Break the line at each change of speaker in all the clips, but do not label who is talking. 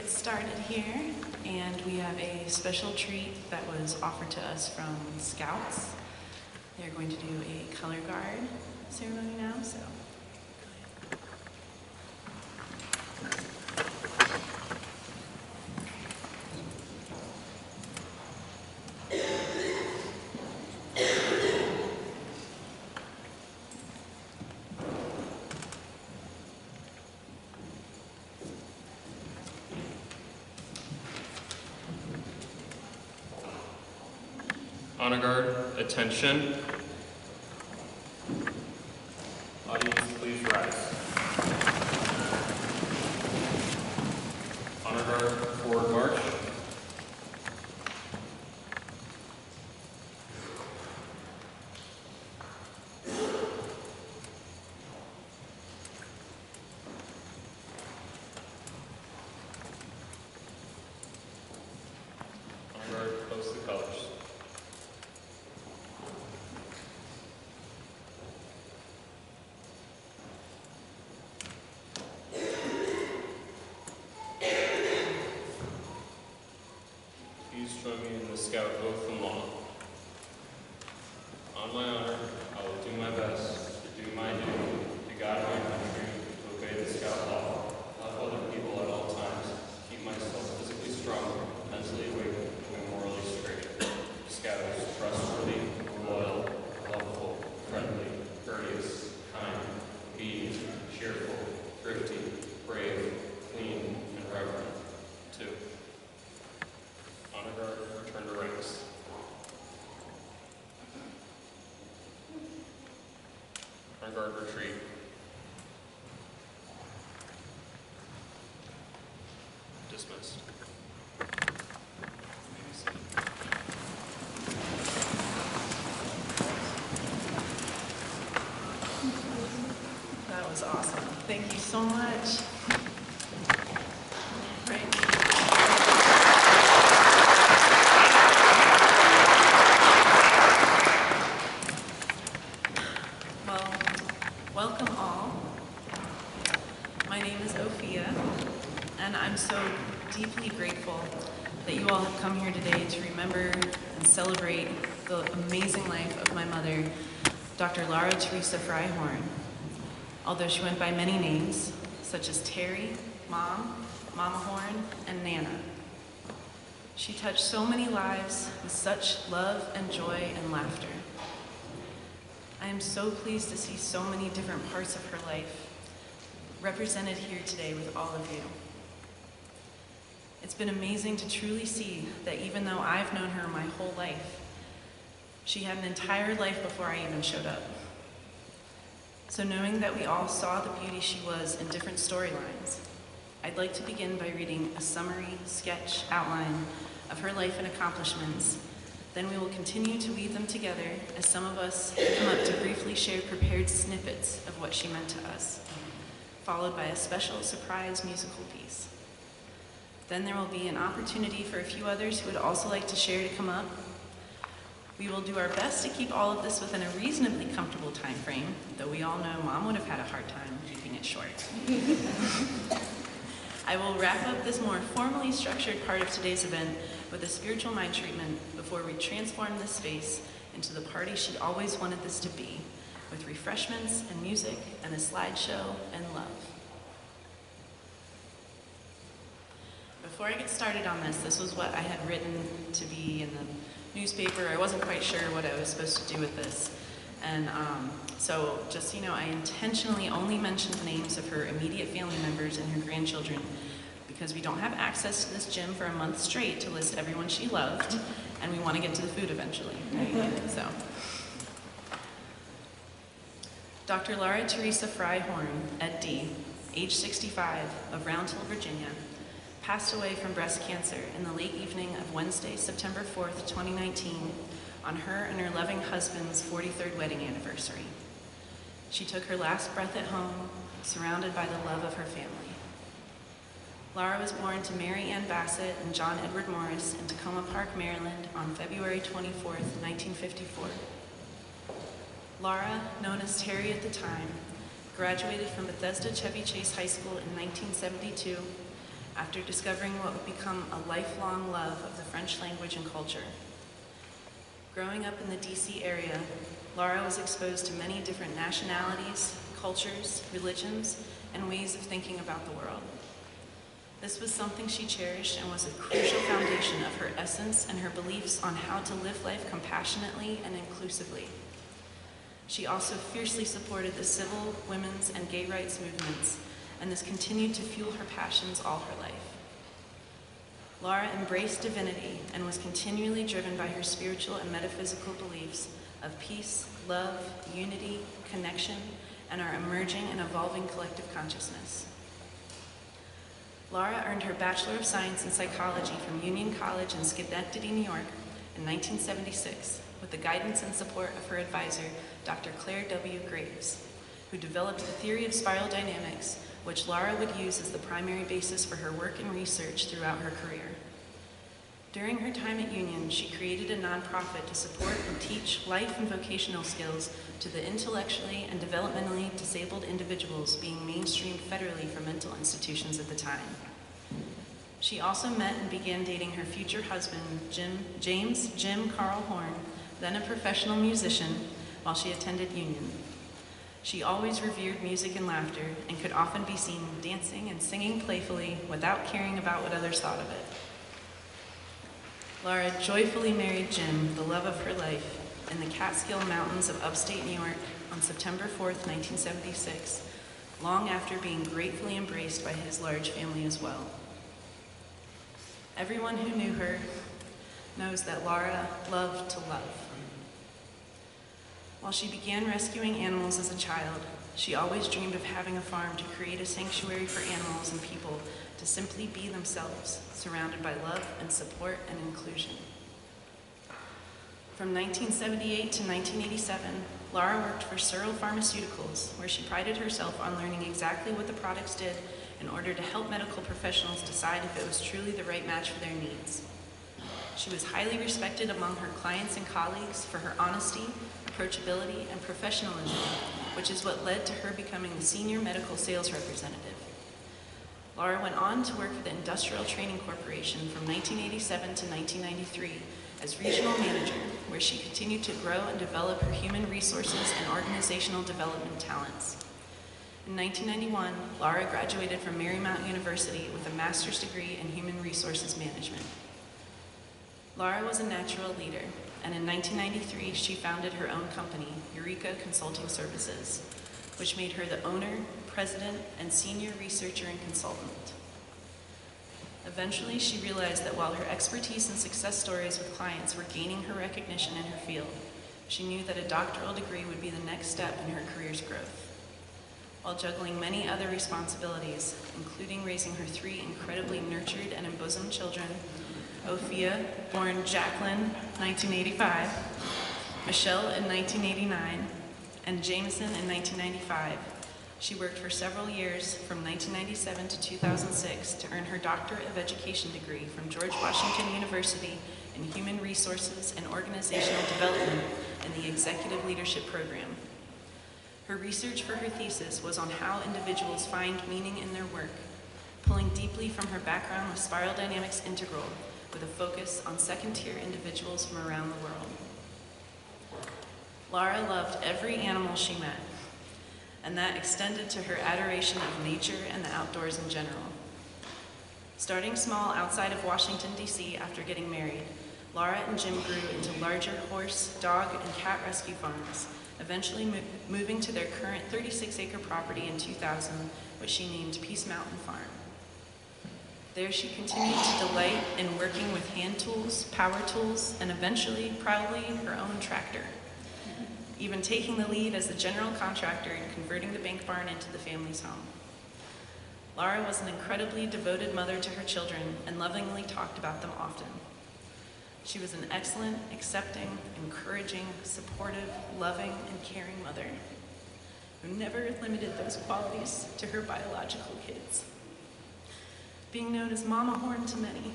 get started here, and we have a special treat that was offered to us from Scouts. They're going to do a color guard ceremony now, so.
Honor guard, attention. Audience, please rise. Honor guard, forward march. Honor guard, post the colors. Join me in the Scout oath and law. On my honor, I will do my best to do my duty, to guide my country, to obey the Scout law, love other people at all times, keep myself physically strong, mentally awake, and morally straight. Scout is trustworthy, loyal, lovable, friendly, courteous, kind, obedient, cheerful, thrifty, brave, clean, and reverent. 2. Honor guard, return to ranks. Honor guard, retreat. Dismissed.
That was awesome. Thank you so much. Welcome all. My name is Ophia, and I'm so deeply grateful that you all have come here today to remember and celebrate the amazing life of my mother, Dr. Laura Teresa Frey Horn. Although she went by many names, such as Terry, Mom, Mama Horn, and Nana. She touched so many lives with such love and joy and laughter. I am so pleased to see so many different parts of her life represented here today with all of you. It's been amazing to truly see that even though I've known her my whole life, she had an entire life before I even showed up. So knowing that we all saw the beauty she was in different storylines, I'd like to begin by reading a summary, sketch, outline of her life and accomplishments. Then we will continue to weave them together as some of us come up to briefly share prepared snippets of what she meant to us, followed by a special surprise musical piece. Then there will be an opportunity for a few others who would also like to share to come up. We will do our best to keep all of this within a reasonably comfortable time frame, though we all know Mom would have had a hard time keeping it short. I will wrap up this more formally structured part of today's event with a spiritual mind treatment before we transform this space into the party she always wanted this to be, with refreshments and music and a slideshow and love. Before I get started on this was what I had written to be in the newspaper. I wasn't quite sure what I was supposed to do with this. And so just so you know, I intentionally only mentioned the names of her immediate family members and her grandchildren because we don't have access to this gym for a month straight to list everyone she loved, and we want to get to the food eventually, right? So, Dr. Laura Teresa Frey Horn, Ed.D., age 65, of Round Hill, Virginia, passed away from breast cancer in the late evening of Wednesday, September 4th, 2019, on her and her loving husband's 43rd wedding anniversary. She took her last breath at home, surrounded by the love of her family. Laura was born to Mary Ann Bassett and John Edward Morris in Tacoma Park, Maryland on February 24th, 1954. Laura, known as Terry at the time, graduated from Bethesda Chevy Chase High School in 1972 after discovering what would become a lifelong love of the French language and culture. Growing up in the DC area, Laura was exposed to many different nationalities, cultures, religions, and ways of thinking about the world. This was something she cherished and was a crucial foundation of her essence and her beliefs on how to live life compassionately and inclusively. She also fiercely supported the civil, women's, and gay rights movements, and this continued to fuel her passions all her life. Laura embraced divinity and was continually driven by her spiritual and metaphysical beliefs of peace, love, unity, connection, and our emerging and evolving collective consciousness. Laura earned her Bachelor of Science in Psychology from Union College in Schenectady, New York in 1976 with the guidance and support of her advisor, Dr. Claire W. Graves, who developed the theory of spiral dynamics, which Laura would use as the primary basis for her work and research throughout her career. During her time at Union, she created a nonprofit to support and teach life and vocational skills to the intellectually and developmentally disabled individuals being mainstreamed federally for mental institutions at the time. She also met and began dating her future husband, James Jim Carl Horn, then a professional musician, while she attended Union. She always revered music and laughter and could often be seen dancing and singing playfully without caring about what others thought of it. Laura joyfully married Jim, the love of her life, in the Catskill Mountains of upstate New York on September 4th, 1976, long after being gratefully embraced by his large family as well. Everyone who knew her knows that Laura loved to love. While she began rescuing animals as a child, she always dreamed of having a farm to create a sanctuary for animals and people to simply be themselves, surrounded by love and support and inclusion. From 1978 to 1987, Laura worked for Searle Pharmaceuticals, where she prided herself on learning exactly what the products did in order to help medical professionals decide if it was truly the right match for their needs. She was highly respected among her clients and colleagues for her honesty, approachability, and professionalism, which is what led to her becoming the senior medical sales representative. Laura went on to work for the Industrial Training Corporation from 1987 to 1993 as regional manager, where she continued to grow and develop her human resources and organizational development talents. In 1991, Laura graduated from Marymount University with a master's degree in human resources management. Laura was a natural leader, and in 1993, she founded her own company, Eureka Consulting Services, which made her the owner, president, and senior researcher and consultant. Eventually, she realized that while her expertise and success stories with clients were gaining her recognition in her field, she knew that a doctoral degree would be the next step in her career's growth. While juggling many other responsibilities, including raising her 3 incredibly nurtured and embosomed children, Ophia, born Jacqueline, 1985, Michelle in 1989, and Jameson in 1995, she worked for several years from 1997 to 2006 to earn her Doctorate of Education degree from George Washington University in Human Resources and Organizational Development in the Executive Leadership Program. Her research for her thesis was on how individuals find meaning in their work, pulling deeply from her background with spiral dynamics integral, with a focus on second-tier individuals from around the world. Laura loved every animal she met, and that extended to her adoration of nature and the outdoors in general. Starting small outside of Washington, D.C. after getting married, Laura and Jim grew into larger horse, dog, and cat rescue farms, eventually moving to their current 36-acre property in 2000, which she named Peace Mountain Farm. There she continued to delight in working with hand tools, power tools, and eventually, proudly, her own tractor, even taking the lead as the general contractor in converting the bank barn into the family's home. Laura was an incredibly devoted mother to her children and lovingly talked about them often. She was an excellent, accepting, encouraging, supportive, loving, and caring mother who never limited those qualities to her biological kids. Being known as Mama Horn to many,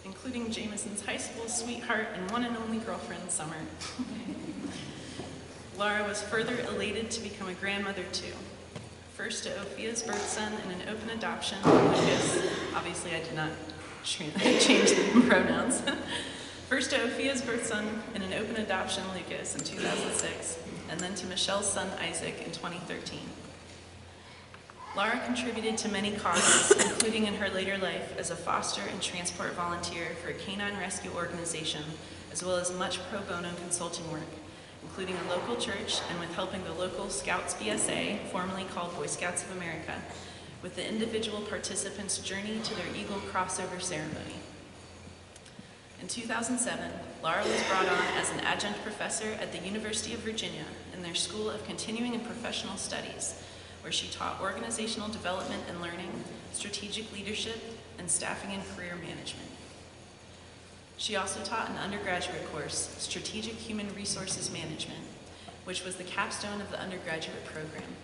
including Jameson's high school sweetheart and one and only girlfriend, Summer. Laura was further elated to become a grandmother too. First to Ophia's birth son in an open adoption, Lucas. Obviously I did not change the pronouns. First to Ophia's birth son in an open adoption, Lucas, in 2006, and then to Michelle's son, Isaac, in 2013. Laura contributed to many causes, including in her later life as a foster and transport volunteer for a canine rescue organization, as well as much pro bono consulting work, including a local church and with helping the local Scouts BSA, formerly called Boy Scouts of America, with the individual participants' journey to their Eagle crossover ceremony. In 2007, Laura was brought on as an adjunct professor at the University of Virginia in their School of Continuing and Professional Studies, where she taught organizational development and learning, strategic leadership, and staffing and career management. She also taught an undergraduate course, Strategic Human Resources Management, which was the capstone of the undergraduate program.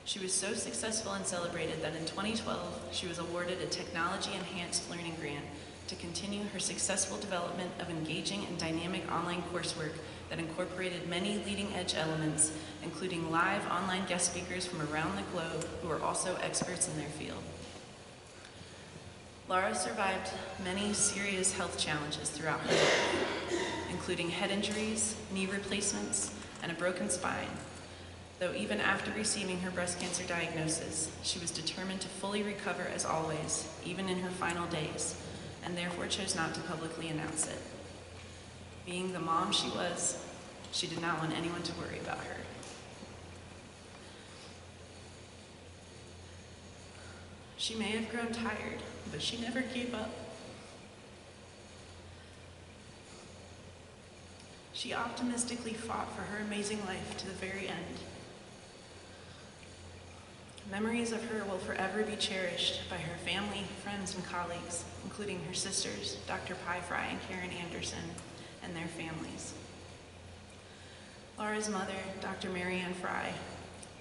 She was so successful and celebrated that in 2012, she was awarded a technology-enhanced learning grant to continue her successful development of engaging and dynamic online coursework that incorporated many leading-edge elements, including live online guest speakers from around the globe who are also experts in their field. Laura survived many serious health challenges throughout her life, including head injuries, knee replacements, and a broken spine. Though even after receiving her breast cancer diagnosis, she was determined to fully recover as always, even in her final days, and therefore chose not to publicly announce it. Being the mom she was, she did not want anyone to worry about her. She may have grown tired, but she never gave up. She optimistically fought for her amazing life to the very end. Memories of her will forever be cherished by her family, friends, and colleagues, including her sisters, Dr. Pi Frey and Karen Anderson, and their families. Laura's mother, Dr. Marianne Frey,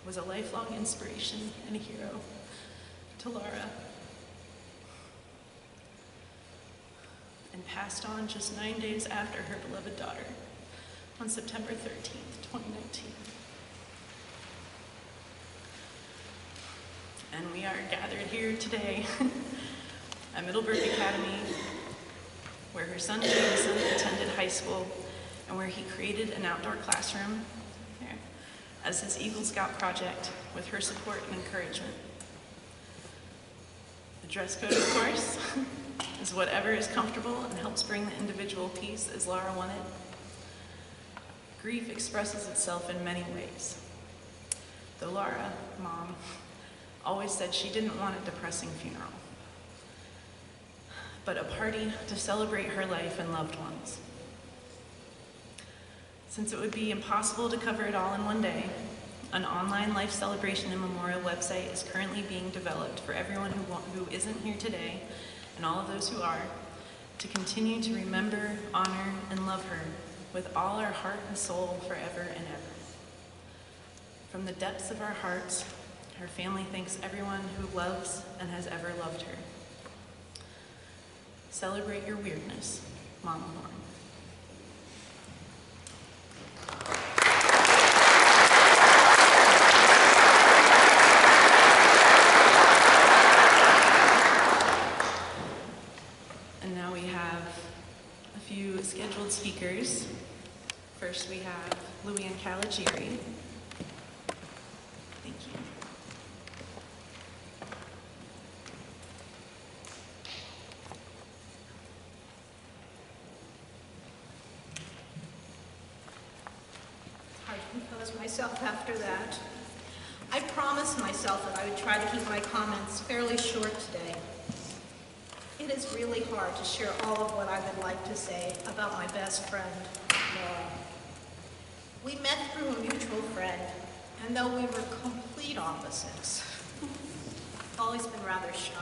was a lifelong inspiration and a hero to Laura, and passed on just 9 days after her beloved daughter on September 13th, 2019. And we are gathered here today at Middleburg Academy, where her son Jameson attended high school and where he created an outdoor classroom there as his Eagle Scout project with her support and encouragement. The dress code, of course, is whatever is comfortable and helps bring the individual peace as Laura wanted. Grief expresses itself in many ways. Though Laura, mom, always said she didn't want a depressing funeral, but a party to celebrate her life and loved ones. Since it would be impossible to cover it all in one day, an online life celebration and memorial website is currently being developed for everyone who isn't here today, and all of those who are, to continue to remember, honor, and love her with all our heart and soul forever and ever. From the depths of our hearts, her family thanks everyone who loves and has ever loved her. Celebrate your weirdness, Mama Horn. And now we have a few scheduled speakers. First we have Louie Caligieri. Thank you.
Compose myself after that. I promised myself that I would try to keep my comments fairly short today. It is really hard to share all of what I would like to say about my best friend, Laura. We met through a mutual friend, and though we were complete opposites, I've always been rather shy.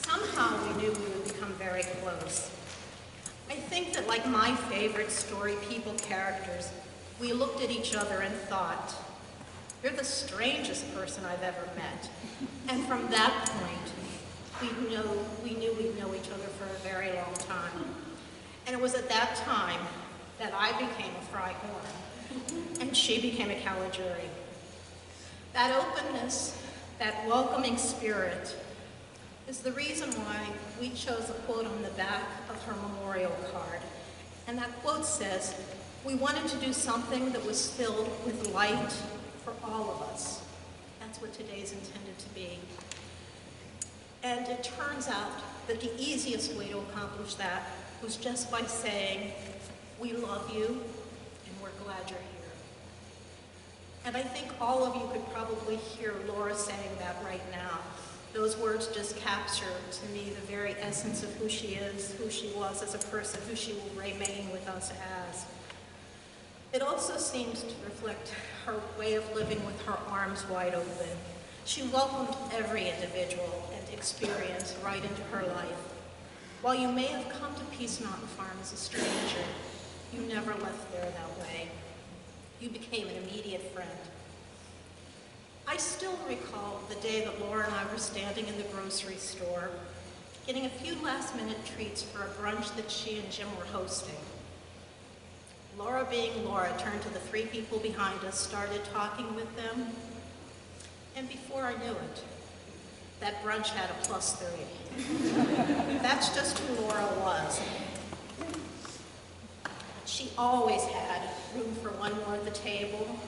Somehow we knew we would become very close. I think that, like my favorite story people characters, we looked at each other and thought, you're the strangest person I've ever met. And from that point, we knew we'd know each other for a very long time. And it was at that time that I became a Frey Horn, and she became a Caligieri. That openness, that welcoming spirit, is the reason why we chose a quote on the back of her memorial card. And that quote says, "We wanted to do something that was filled with light for all of us." That's what today's intended to be. And it turns out that the easiest way to accomplish that was just by saying, "We love you, and we're glad you're here." And I think all of you could probably hear Laura saying that right now. Those words just capture, to me, the very essence of who she is, who she was as a person, who she will remain with us as. It also seems to reflect her way of living with her arms wide open. She welcomed every individual and experience right into her life. While you may have come to Peace Mountain Farm as a stranger, you never left there that way. You became an immediate friend. I still recall the day that Laura and I were standing in the grocery store, getting a few last-minute treats for a brunch that she and Jim were hosting. Laura, being Laura, turned to the three people behind us, started talking with them, and before I knew it, that brunch had a +3. That's just who Laura was. She always had room for one more at the table,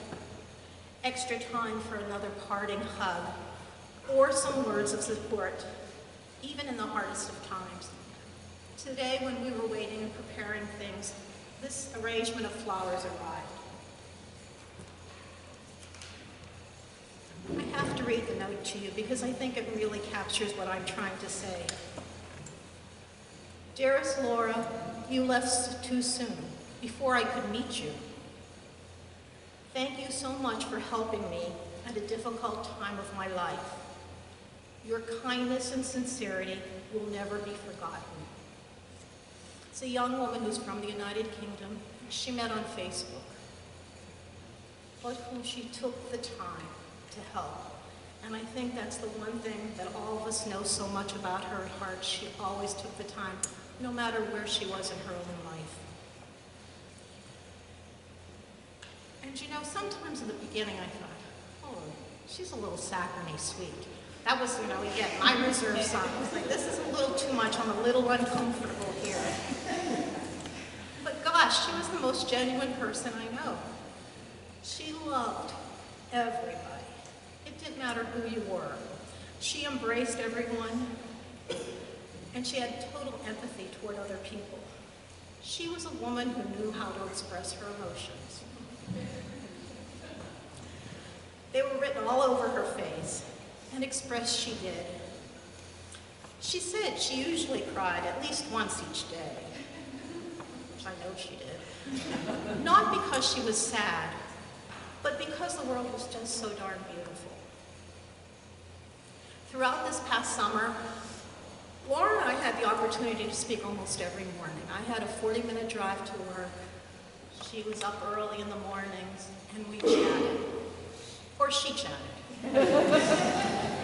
extra time for another parting hug, or some words of support, even in the hardest of times. Today, when we were waiting and preparing things, this arrangement of flowers arrived. I have to read the note to you because I think it really captures what I'm trying to say. "Dearest Laura, you left too soon, before I could meet you. Thank you so much for helping me at a difficult time of my life. Your kindness and sincerity will never be forgotten." It's a young woman who's from the United Kingdom. She met on Facebook, but whom she took the time to help. And I think that's the one thing that all of us know so much about her at heart. She always took the time, no matter where she was in her own life. And you know, sometimes in the beginning I thought, oh, she's a little saccharine sweet. That was, again, my reserve song. I was like, this is a little too much. I'm a little uncomfortable here. But gosh, she was the most genuine person I know. She loved everybody. It didn't matter who you were. She embraced everyone, and she had total empathy toward other people. She was a woman who knew how to express her emotions. They were written all over her face, and expressed she did. She said she usually cried at least once each day, which I know she did. Not because she was sad, but because the world was just so darn beautiful. Throughout this past summer, Laura and I had the opportunity to speak almost every morning. I had a 40-minute drive to work. She was up early in the mornings, and we chatted. Or she chatted.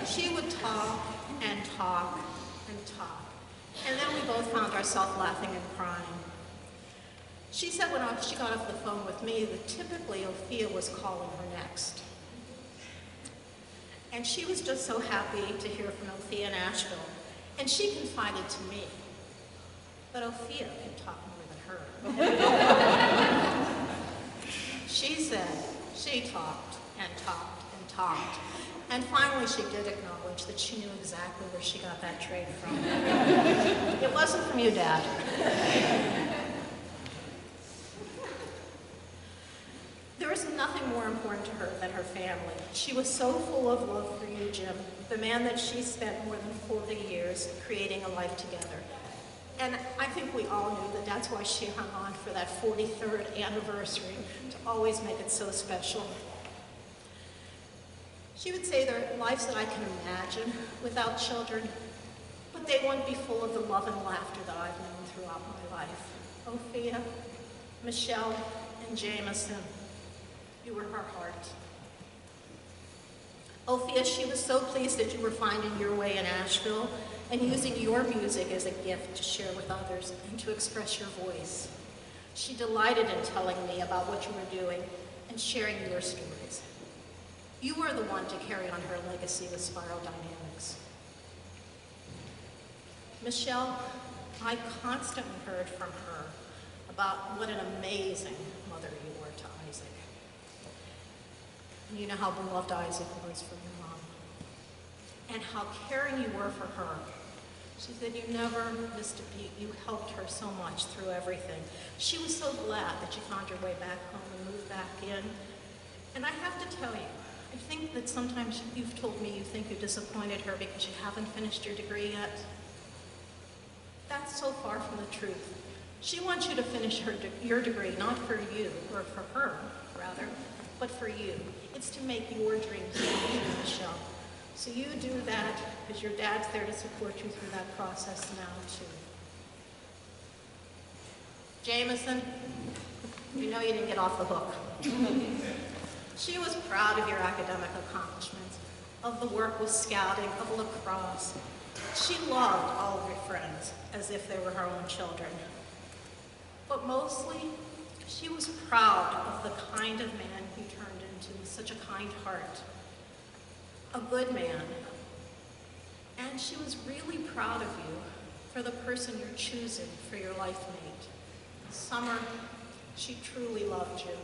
She would talk and talk and talk. And then we both found ourselves laughing and crying. She said when she got off the phone with me that typically Ophia was calling her next. And she was just so happy to hear from Ophia in Asheville. And she confided to me that Ophia could talk more than her. She said she talked and talked and talked. And finally she did acknowledge that she knew exactly where she got that trait from. It wasn't from you, Dad. There was nothing more important to her than her family. She was so full of love for you, Jim, the man that she spent more than 40 years creating a life together. And I think we all knew that that's why she hung on for that 43rd anniversary, to always make it so special. She would say there are lives that I can imagine without children, but they won't be full of the love and laughter that I've known throughout my life. Ophia, Michelle, and Jameson, you were her heart. Ophia, she was so pleased that you were finding your way in Asheville and using your music as a gift to share with others and to express your voice. She delighted in telling me about what you were doing and sharing your stories. You were the one to carry on her legacy with Spiral Dynamics. Michelle, I constantly heard from her about what an amazing mother you were to Isaac. And you know how beloved Isaac was for your mom, and how caring you were for her. She said you never missed a beat. You helped her so much through everything. She was so glad that you found your way back home and moved back in. And I have to tell you, I think that sometimes you've told me you think you disappointed her because you haven't finished your degree yet. That's so far from the truth. She wants you to finish your degree, not for you, or for her, rather, but for you. It's to make your dreams come true, Michelle. So you do that because your dad's there to support you through that process now, too. Jameson, you know you didn't get off the hook. She was proud of your academic accomplishments, of the work with scouting, of lacrosse. She loved all of your friends as if they were her own children. But mostly, she was proud of the kind of man you turned into with such a kind heart. A good man. And she was really proud of you for the person you're choosing for your life mate. Summer, she truly loved you.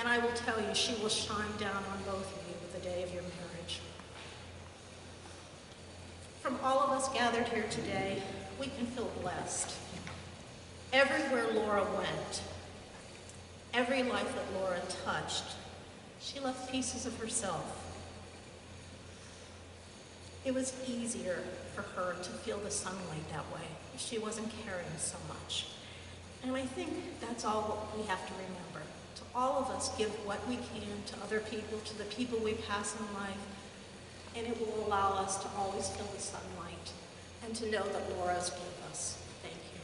And I will tell you, she will shine down on both of you the day of your marriage. From all of us gathered here today, we can feel blessed. Everywhere Laura went, every life that Laura touched, she left pieces of herself. It was easier for her to feel the sunlight that way if she wasn't carrying so much. And I think that's all what we have to remember. To all of us, give what we can to other people, to the people we pass in life, and it will allow us to always feel the sunlight and to know that Laura's with us. Thank you.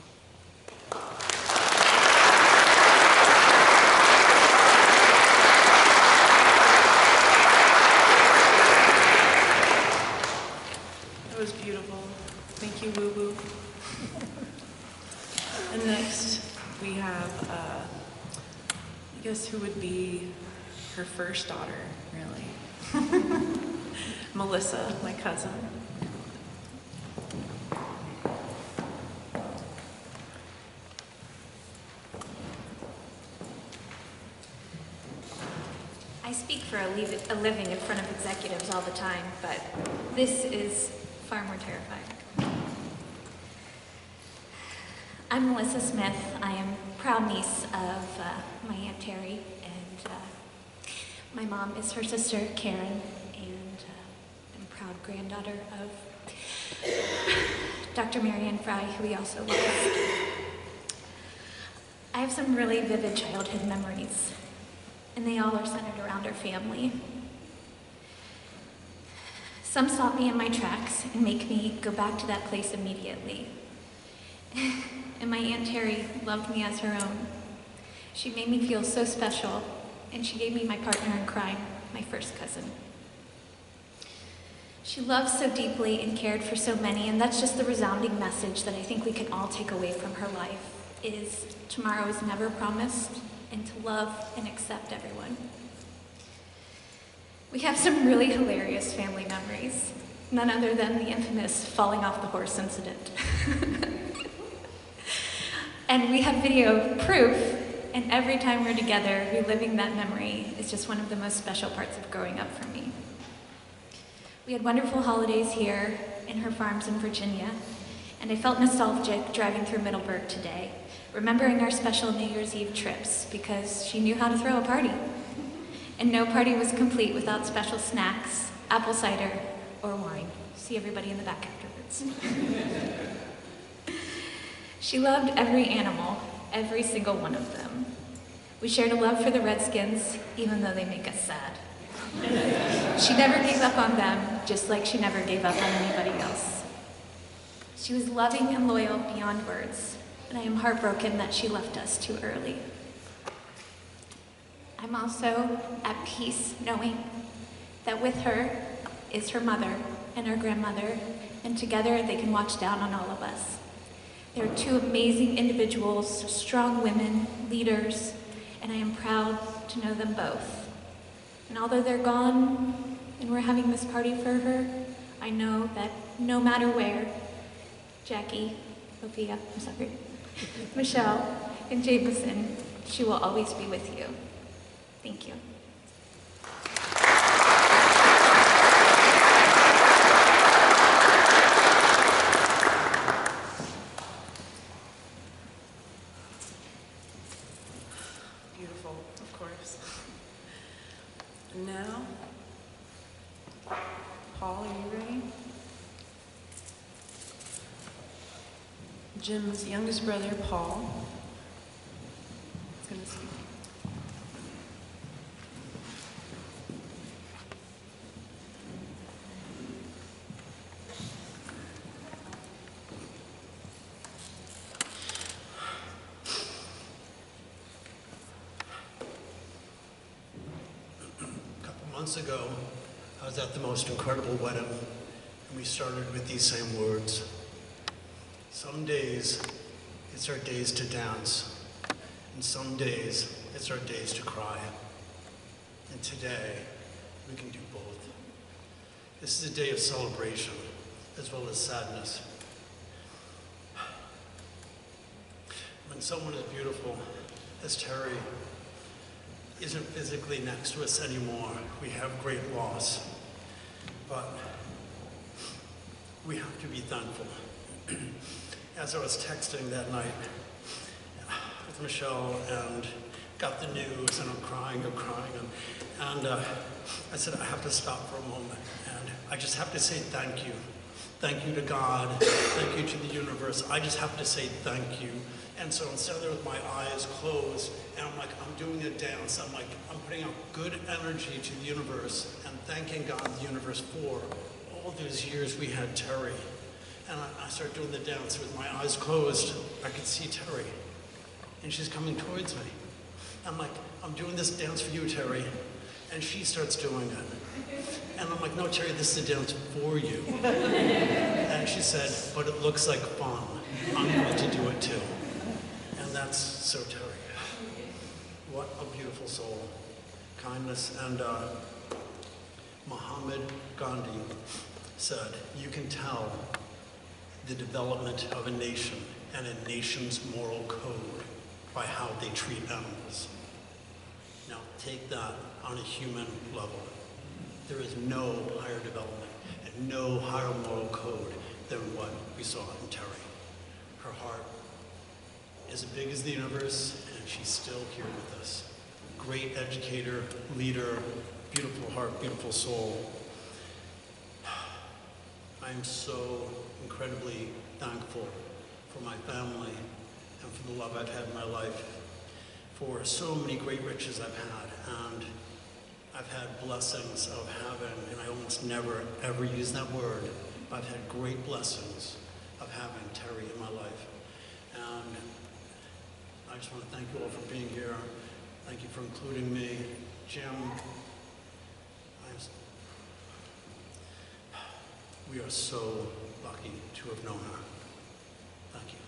That was beautiful. Thank you, Woo Woo. And next, we have, I guess who would be her first daughter, really? Melissa, my cousin.
I speak for a living in front of executives all the time, but this is far more terrifying. I'm Melissa Smith. I am proud niece of my Aunt Terry, and my mom is her sister, Karen, and I'm proud granddaughter of Dr. Marianne Frey, who we also lost. I have some really vivid childhood memories, and they all are centered around our family. Some stop me in my tracks and make me go back to that place immediately. And my Aunt Terry loved me as her own. She made me feel so special, and she gave me my partner in crime, my first cousin. She loved so deeply and cared for so many, and that's just the resounding message that I think we can all take away from her life, is tomorrow is never promised, and to love and accept everyone. We have some really hilarious family memories, none other than the infamous falling off the horse incident. And we have video proof, and every time we're together, reliving that memory is just one of the most special parts of growing up for me. We had wonderful holidays here in her farms in Virginia, and I felt nostalgic driving through Middleburg today, remembering our special New Year's Eve trips, because she knew how to throw a party. And no party was complete without special snacks, apple cider, or wine. See everybody in the back afterwards. She loved every animal, every single one of them. We shared a love for the Redskins, even though they make us sad. She never gave up on them, just like she never gave up on anybody else. She was loving and loyal beyond words, and I am heartbroken that she left us too early. I'm also at peace knowing that with her is her mother and her grandmother, and together they can watch down on all of us. They're two amazing individuals, strong women, leaders, and I am proud to know them both. And although they're gone, and we're having this party for her, I know that no matter where, Jackie, Sophia, I'm sorry, Michelle, and Jameson, she will always be with you. Thank you.
Beautiful, of course. And now, Paul, are you ready? Jim's youngest brother, Paul, is going to speak.
Months ago, I was at the most incredible wedding, and we started with these same words. Some days, it's our days to dance, and some days, it's our days to cry. And today, we can do both. This is a day of celebration, as well as sadness. When someone as beautiful as Terry isn't physically next to us anymore, we have great loss. But we have to be thankful. As I was texting that night with Michelle and got the news, and I'm crying, and I said, I have to stop for a moment, and I just have to say thank you. Thank you to God, thank you to the universe. I just have to say thank you. And so I'm sitting there with my eyes closed, and I'm like, I'm doing a dance. I'm like, I'm putting out good energy to the universe and thanking God and the universe for all those years we had Terry. And I started doing the dance with my eyes closed. I could see Terry, and she's coming towards me. I'm like, I'm doing this dance for you, Terry. And she starts doing it. And I'm like, no, Terry, this is a dance for you. And she said, but it looks like fun. I'm going to do it too. And that's so Terry. What a beautiful soul. Kindness. And Muhammad Gandhi said, you can tell the development of a nation and a nation's moral code by how they treat animals. Now, take that on a human level. There is no higher development and no higher moral code than what we saw in Terry. Her heart is as big as the universe, and she's still here with us. Great educator, leader, beautiful heart, beautiful soul. I am so incredibly thankful for my family and for the love I've had in my life, for so many great riches I've had, and I've had blessings of having, and I almost never ever use that word, but I've had great blessings of having Terry in my life. And I just want to thank you all for being here. Thank you for including me. Jim, we are so lucky to have known her. Thank you.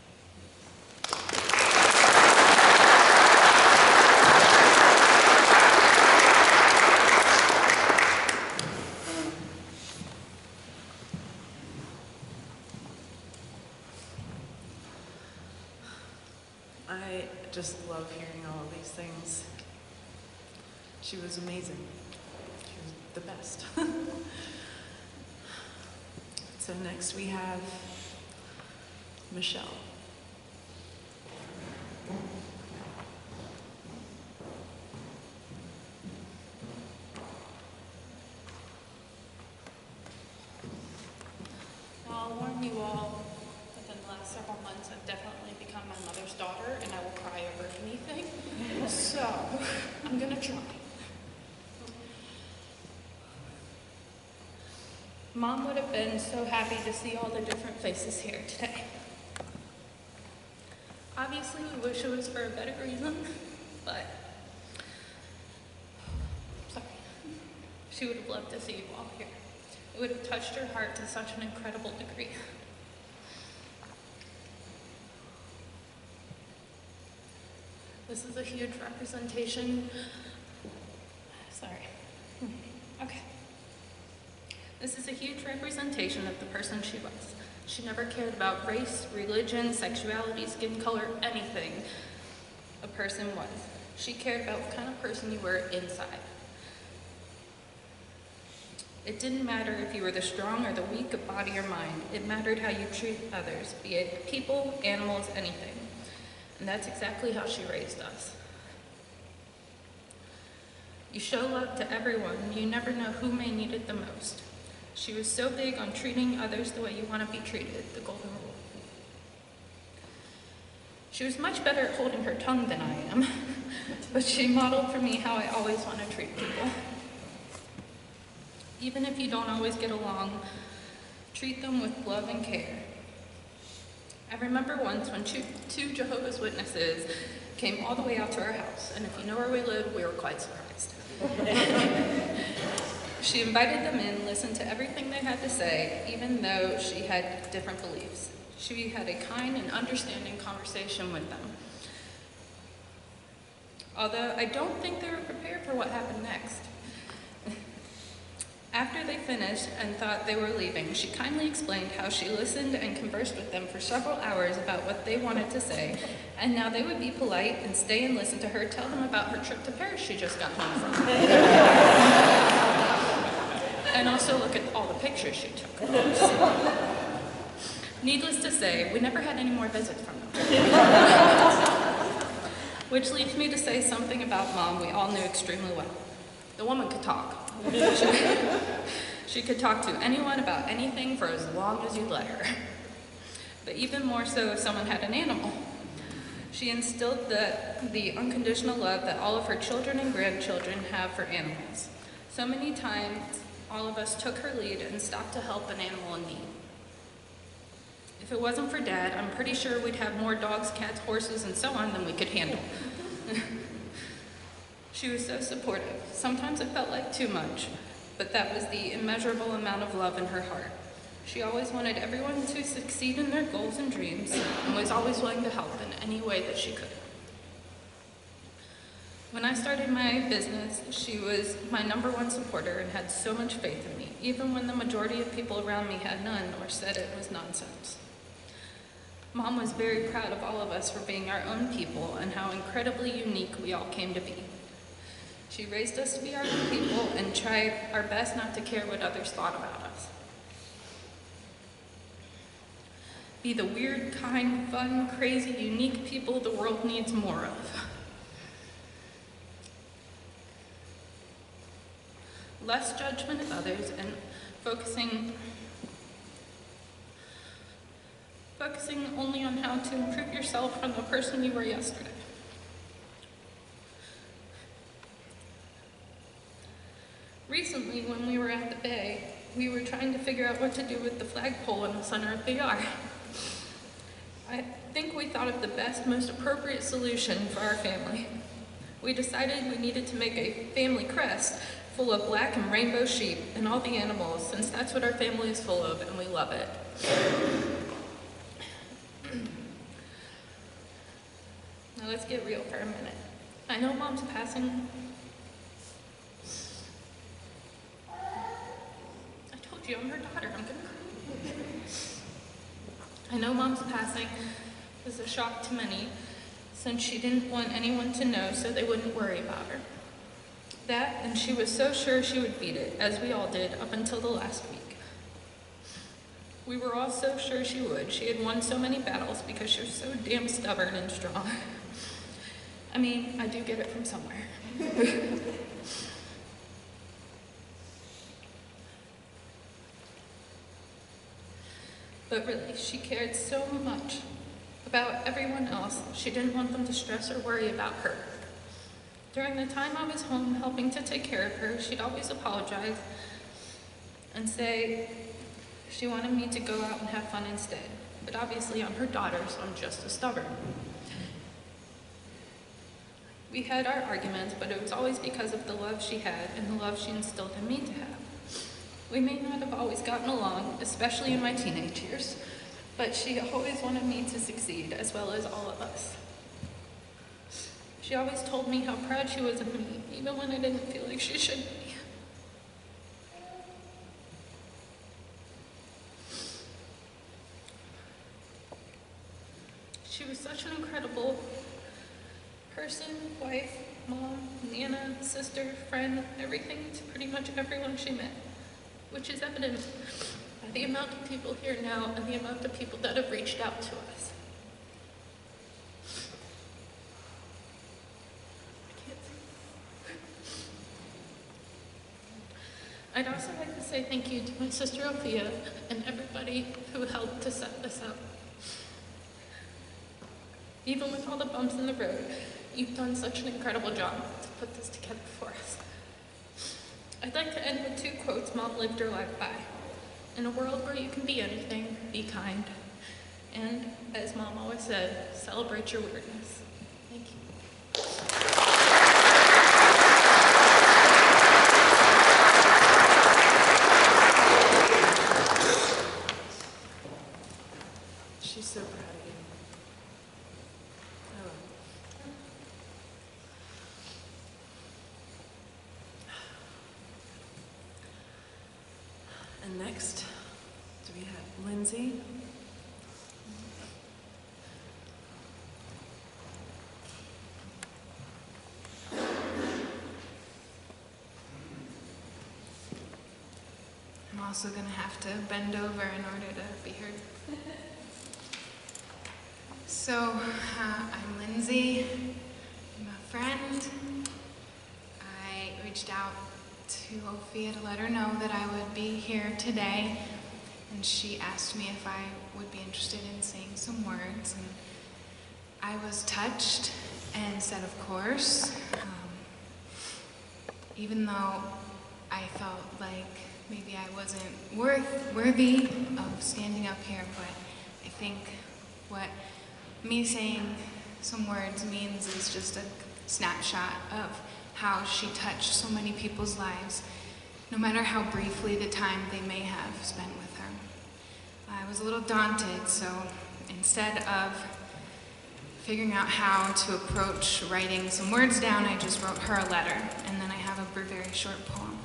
I just love hearing all of these things. She was amazing. She was the best. So next we have Michelle.
Now, I'll warn you all, within the last several months, I've definitely become my mother's daughter, and I will cry over anything. So, I'm gonna try. Mom would have been so happy to see all the different faces here today. Obviously, we wish it was for a better reason, but sorry. She would have loved to see you all here. It would have touched her heart to such an incredible degree. This is a huge representation. Sorry. Okay. This is a huge representation of the person she was. She never cared about race, religion, sexuality, skin color, anything a person was. She cared about what kind of person you were inside. It didn't matter if you were the strong or the weak of body or mind. It mattered how you treat others, be it people, animals, anything. And that's exactly how she raised us. You show love to everyone, and you never know who may need it the most. She was so big on treating others the way you want to be treated, the golden rule. She was much better at holding her tongue than I am, but she modeled for me how I always want to treat people. Even if you don't always get along, treat them with love and care. I remember once when two Jehovah's Witnesses came all the way out to our house, and if you know where we live, we were quite surprised. She invited them in, listened to everything they had to say, even though she had different beliefs. She had a kind and understanding conversation with them. Although I don't think they were prepared for what happened next. After they finished and thought they were leaving, she kindly explained how she listened and conversed with them for several hours about what they wanted to say, and now they would be polite and stay and listen to her tell them about her trip to Paris she just got home from. And also look at all the pictures she took. Needless to say, we never had any more visits from them. Which leads me to say something about Mom we all knew extremely well. The woman could talk. She could talk to anyone about anything for as long as you'd let her. But even more so if someone had an animal. She instilled the unconditional love that all of her children and grandchildren have for animals. So many times, all of us took her lead and stopped to help an animal in need. If it wasn't for Dad, I'm pretty sure we'd have more dogs, cats, horses, and so on than we could handle. She was so supportive. Sometimes it felt like too much, but that was the immeasurable amount of love in her heart. She always wanted everyone to succeed in their goals and dreams, and was always willing to help in any way that she could. When I started my business, she was my #1 supporter and had so much faith in me, even when the majority of people around me had none or said it was nonsense. Mom was very proud of all of us for being our own people and how incredibly unique we all came to be. She raised us to be our own people and tried our best not to care what others thought about us. Be the weird, kind, fun, crazy, unique people the world needs more of. Less judgment of others and focusing only on how to improve yourself from the person you were yesterday. Recently, when we were at the Bay, we were trying to figure out what to do with the flagpole in the center of the yard. I think we thought of the best, most appropriate solution for our family. We decided we needed to make a family crest full of black and rainbow sheep and all the animals, since that's what our family is full of and we love it. Now let's get real for a minute. I know Mom's passing. I told you I'm her daughter, I'm gonna cry. I know Mom's passing was a shock to many, since she didn't want anyone to know so they wouldn't worry about her. That, and she was so sure she would beat it, as we all did, up until the last week. We were all so sure she would. She had won so many battles because she was so damn stubborn and strong. I mean, I do get it from somewhere. But really, she cared so much about everyone else, she didn't want them to stress or worry about her. During the time I was home helping to take care of her, she'd always apologize and say she wanted me to go out and have fun instead. But obviously I'm her daughter, so I'm just as stubborn. We had our arguments, but it was always because of the love she had and the love she instilled in me to have. We may not have always gotten along, especially in my teenage years, but she always wanted me to succeed, as well as all of us. She always told me how proud she was of me, even when I didn't feel like she should be. She was such an incredible person, wife, mom, Nana, sister, friend, everything to pretty much everyone she met, which is evident by the amount of people here now and the amount of people that have reached out to us. I'd also like to say thank you to my sister Althea and everybody who helped to set this up. Even with all the bumps in the road, you've done such an incredible job to put this together for us. I'd like to end with 2 quotes Mom lived her life by. In a world where you can be anything, be kind. And, as Mom always said, celebrate your weirdness. Thank you.
She's so proud of you. I love it. And next, do we have Lindsay?
I'm also going to have to bend over in order to be heard. So, I'm Lindsay. I'm a friend. I reached out to Ophia to let her know that I would be here today, and she asked me if I would be interested in saying some words, and I was touched and said, of course, even though I felt like maybe I wasn't worthy of standing up here, but I think what me saying some words means is just a snapshot of how she touched so many people's lives, no matter how briefly the time they may have spent with her. I was a little daunted, so instead of figuring out how to approach writing some words down, I just wrote her a letter, and then I have a very short poem.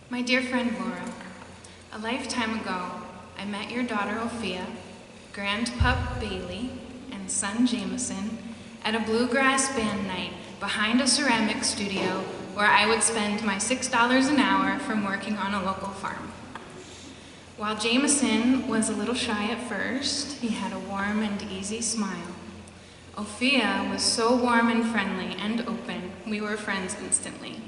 My dear friend Laura, a lifetime ago, I met your daughter Ophia, grandpup Bailey, and son Jameson at a bluegrass band night behind a ceramic studio where I would spend my $6 an hour from working on a local farm. While Jameson was a little shy at first, he had a warm and easy smile. Ophia was so warm and friendly and open, we were friends instantly.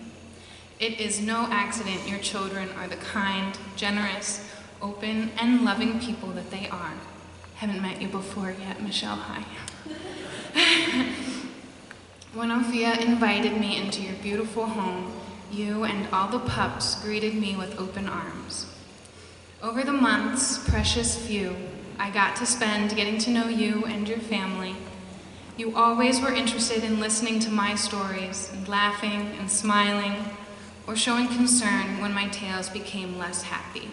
It is no accident your children are the kind, generous, open, and loving people that they are. Haven't met you before yet, Michelle, hi. When Ophia invited me into your beautiful home, you and all the pups greeted me with open arms. Over the months, precious few, I got to spend getting to know you and your family. You always were interested in listening to my stories and laughing and smiling, or showing concern when my tales became less happy.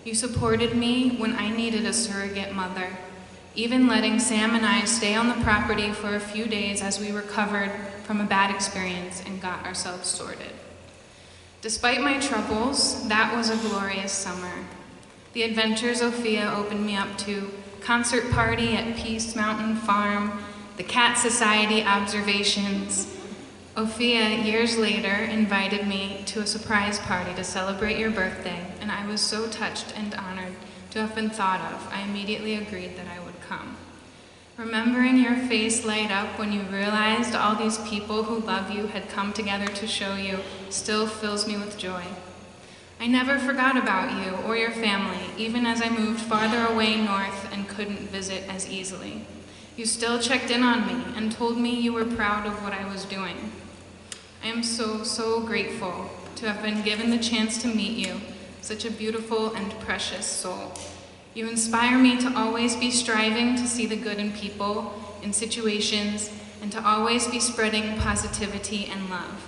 You supported me when I needed a surrogate mother, even letting Sam and I stay on the property for a few days as we recovered from a bad experience and got ourselves sorted. Despite my troubles, that was a glorious summer. The adventures Ophia opened me up to, concert party at Peace Mountain Farm, the Cat Society observations. Ophia, years later, invited me to a surprise party to celebrate your birthday, and I was so touched and honored to have been thought of, I immediately agreed that I would come. Remembering your face light up when you realized all these people who love you had come together to show you still fills me with joy. I never forgot about you or your family, even as I moved farther away north and couldn't visit as easily. You still checked in on me and told me you were proud of what I was doing. I am so grateful to have been given the chance to meet you, such a beautiful and precious soul. You inspire me to always be striving to see the good in people, in situations, and to always be spreading positivity and love.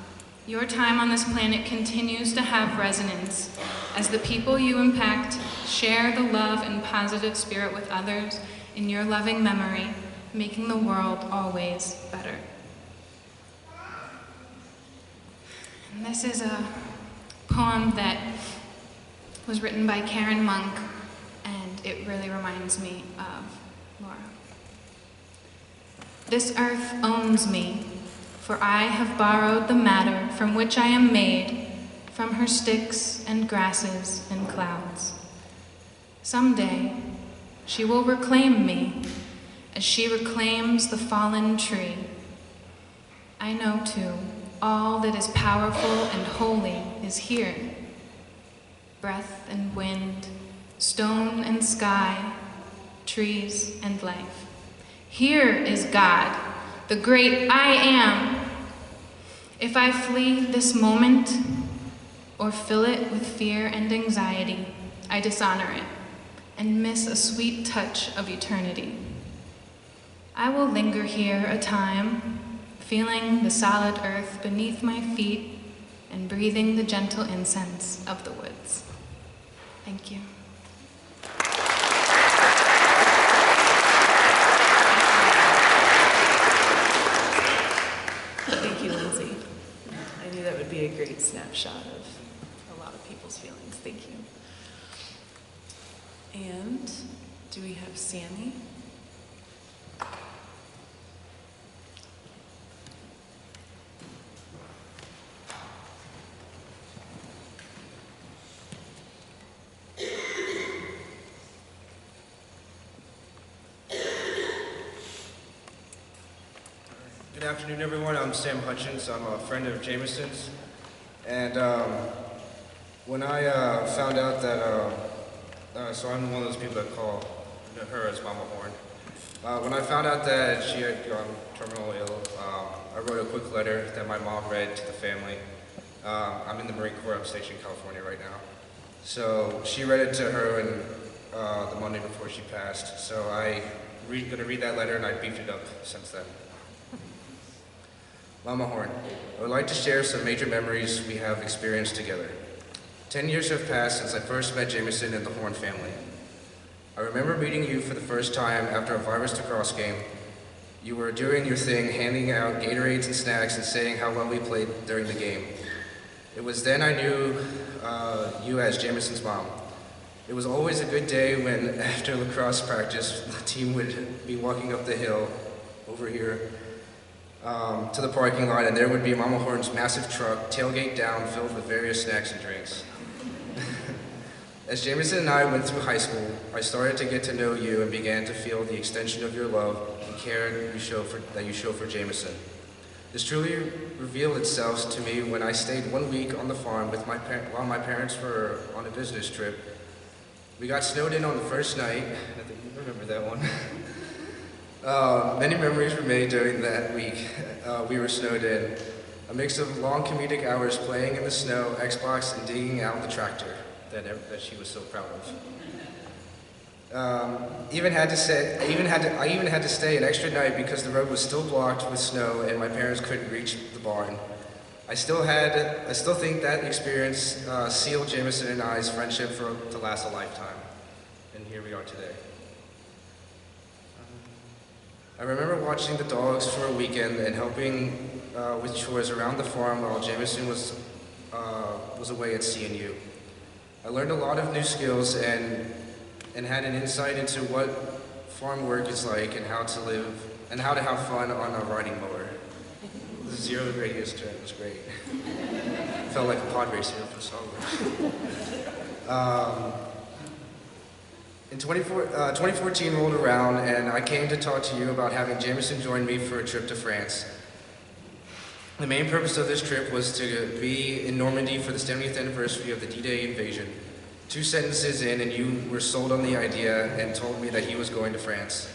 Your time on this planet continues to have resonance as the people you impact share the love and positive spirit with others in your loving memory, making the world always better. And this is a poem that was written by Karen Monk, and it really reminds me of Laura. This earth owns me, for I have borrowed the matter from which I am made, from her sticks and grasses and clouds. Someday, she will reclaim me, as she reclaims the fallen tree. I know, too, all that is powerful and holy is here. Breath and wind, stone and sky, trees and life. Here is God, the great I am. If I flee this moment or fill it with fear and anxiety, I dishonor it and miss a sweet touch of eternity. I will linger here a time, feeling the solid earth beneath my feet and breathing the gentle incense of the woods. Thank you.
Thank you, Lindsay. I knew that would be a great snapshot of a lot of people's feelings. Thank you. And do we have Sammy?
Good afternoon, everyone. I'm Sam Hutchins. I'm a friend of Jameson's. And when I found out that, so I'm one of those people that call her as Mama Horn. When I found out that she had gone terminally ill, I wrote a quick letter that my mom read to the family. I'm in the Marine Corps. I'm stationed in California right now. So she read it to her the Monday before she passed. So I'm going to read that letter, and I beefed it up since then. Mama Horn, I would like to share some major memories we have experienced together. 10 years have passed since I first met Jameson and the Horn family. I remember meeting you for the first time after a Virus to Cross game. You were doing your thing, handing out Gatorades and snacks and saying how well we played during the game. It was then I knew you as Jameson's mom. It was always a good day when, after lacrosse practice, the team would be walking up the hill over here to the parking lot, and there would be Mama Horn's massive truck, tailgate down, filled with various snacks and drinks. As Jameson and I went through high school, I started to get to know you and began to feel the extension of your love and care that you show for Jameson. This truly revealed itself to me when I stayed 1 week on the farm with while my parents were on a business trip. We got snowed in on the first night. I think you remember that one. Many memories were made during that week. We were snowed in. A mix of long comedic hours playing in the snow, Xbox, and digging out the tractor that she was so proud of. I even had to stay an extra night because the road was still blocked with snow and my parents couldn't reach the barn. I still think that experience sealed Jameson and I's friendship to last a lifetime. And here we are today. I remember watching the dogs for a weekend and helping with chores around the farm while Jameson was away at CNU. I learned a lot of new skills and had an insight into what farm work is like and how to live and how to have fun on a riding mower. The 0 radius turn was great. Felt like a pod racer for Star Wars. 2014 rolled around and I came to talk to you about having Jameson join me for a trip to France. The main purpose of this trip was to be in Normandy for the 70th anniversary of the D-Day invasion. 2 sentences in and you were sold on the idea and told me that he was going to France.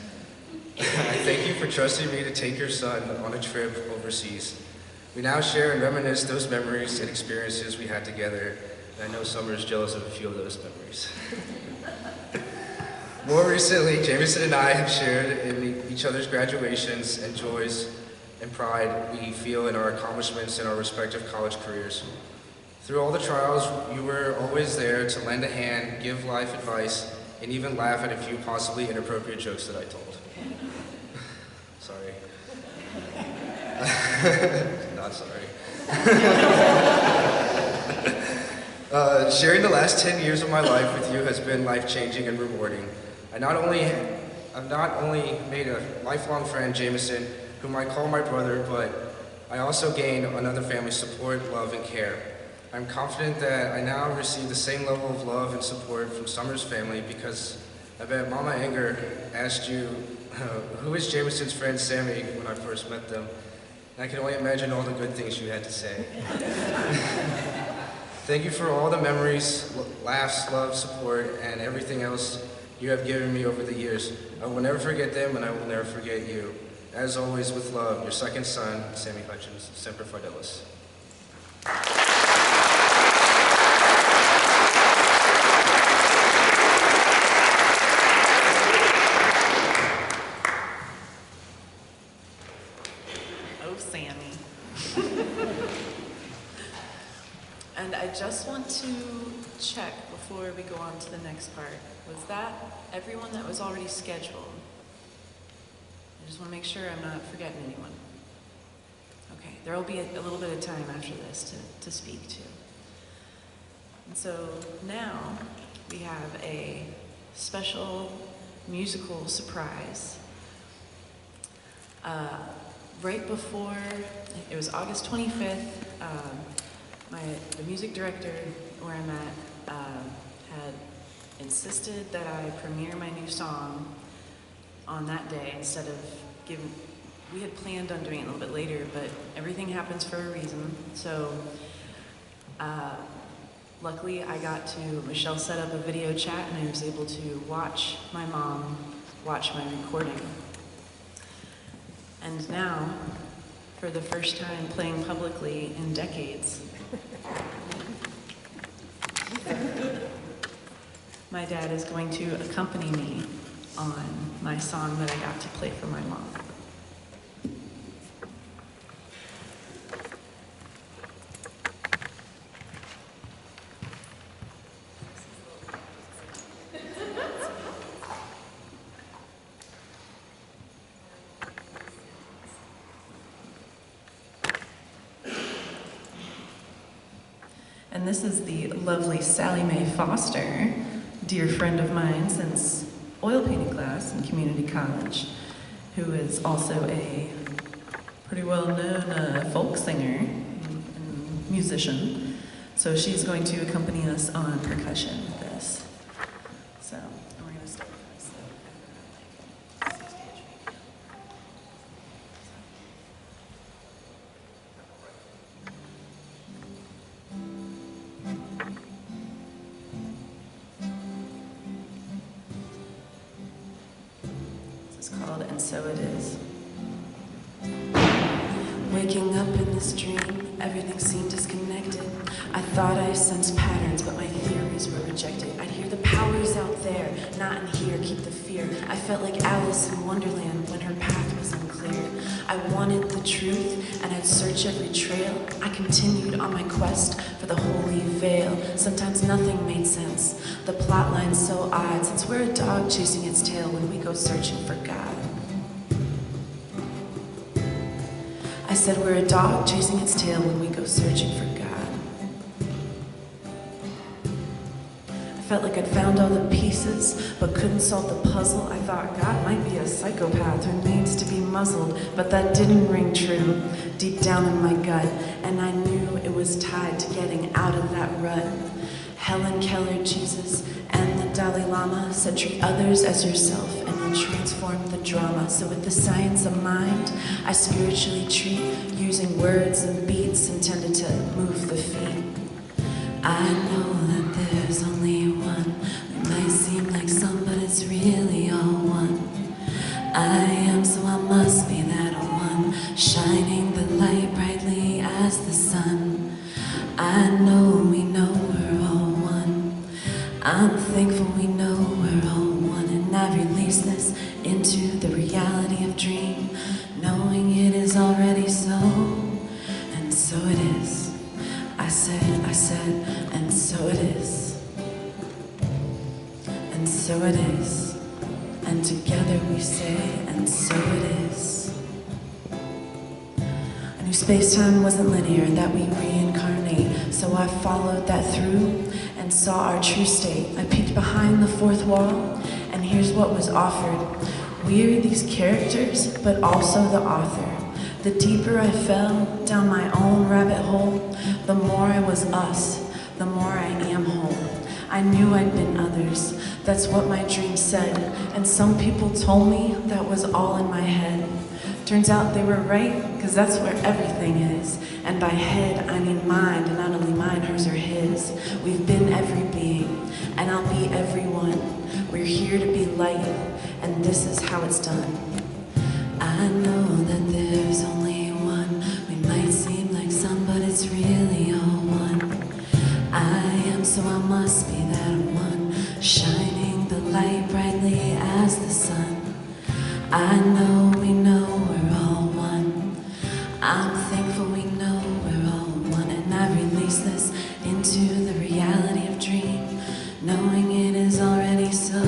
I thank you for trusting me to take your son on a trip overseas. We now share and reminisce those memories and experiences we had together, and I know Summer is jealous of a few of those memories. More recently, Jameson and I have shared in each other's graduations and joys and pride we feel in our accomplishments in our respective college careers. Through all the trials, you were always there to lend a hand, give life advice, and even laugh at a few possibly inappropriate jokes that I told. Sorry. Not sorry. Sharing the last 10 years of my life with you has been life-changing and rewarding. I've not only made a lifelong friend, Jameson, whom I call my brother, but I also gain another family's support, love, and care. I'm confident that I now receive the same level of love and support from Summer's family because I bet Mama Anger asked you, who is Jameson's friend Sammy when I first met them. And I can only imagine all the good things you had to say. Thank you for all the memories, laughs, love, support, and everything else you have given me over the years. I will never forget them, and I will never forget you. As always, with love, your second son, Sammy Hutchins, Semper Fidelis.
Oh, Sammy. And I just want to check before we go on to the next part. Was that everyone that was already scheduled? I just want to make sure I'm not forgetting anyone. Okay, there will be a little bit of time after this to speak to. And so now we have a special musical surprise. Right before, it was August 25th, the music director where I'm at had insisted that I premiere my new song on that day instead of we had planned on doing it a little bit later, but everything happens for a reason. So luckily Michelle set up a video chat and I was able to watch my mom watch my recording. And now, for the first time playing publicly in decades, my dad is going to accompany me on my song that I got to play for my mom. And this is the lovely Sally Mae Foster, dear friend of mine since oil painting class in community college, who is also a pretty well-known folk singer and musician. So she's going to accompany us on percussion with this. So, and we're going to start with this. This is called And So It Is. Waking up in this dream, everything seemed disconnected. I thought I sensed patterns, but my theories were rejected. I'd hear the powers out there, not in here, keep the fear. I felt like Alice in Wonderland when her path was unclear. I wanted the truth, and I'd search every trail. I continued on my quest for the holy veil. Sometimes nothing made sense. The plot line's so odd, since we're a dog chasing its tail when we go searching for God. I said we're a dog chasing its tail when we go searching for God. I felt like I'd found all the pieces, but couldn't solve the puzzle. I thought God might be a psychopath who needs to be muzzled, but that didn't ring true deep down in my gut, and I knew it was tied to getting out of that rut. Helen Keller, Jesus, and the Dalai Lama said treat others as yourself and you'll transform the drama. So with the science of mind, I spiritually treat using words and beats intended to move the feet. I know that there's only one. It might seem like some, but it's really all one. I am, so I must be that one, shining the light brightly as the sun. I know we know we're all one. I'm thankful we know we're all one, and I've released this into the reality of dream, knowing it is already so, and so it is. I said, and so it is, and so it is, and together we say, and so it is. I knew space-time wasn't linear, that we reincarnate, so I followed that through and saw our true state. I peeked behind the fourth wall, and here's what was offered. We are these characters, but also the author. The deeper I fell down my own rabbit hole, the more I was us, the more I am whole. I knew I'd been others, that's what my dream said, and some people told me that was all in my head. Turns out they were right, cause that's where everything is. And by head, I mean mind, and not only mine, hers or his. We've been every being, and I'll be everyone. We're here to be light, and this is how it's done. I know that there's only one. We might seem like some, but it's really all one. I am, so I must be that one, shining the light brightly as the sun. I know we know we're all one. I'm thankful we know we're all one, and I release this into the reality of dream, knowing it is already so,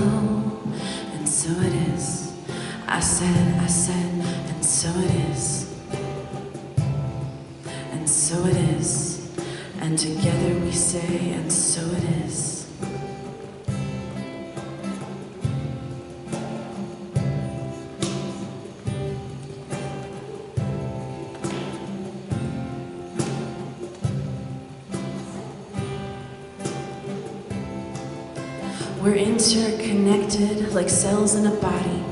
and so it is. I said, and so it is. And so it is. And together we say, and so it is. We're interconnected like cells in a body.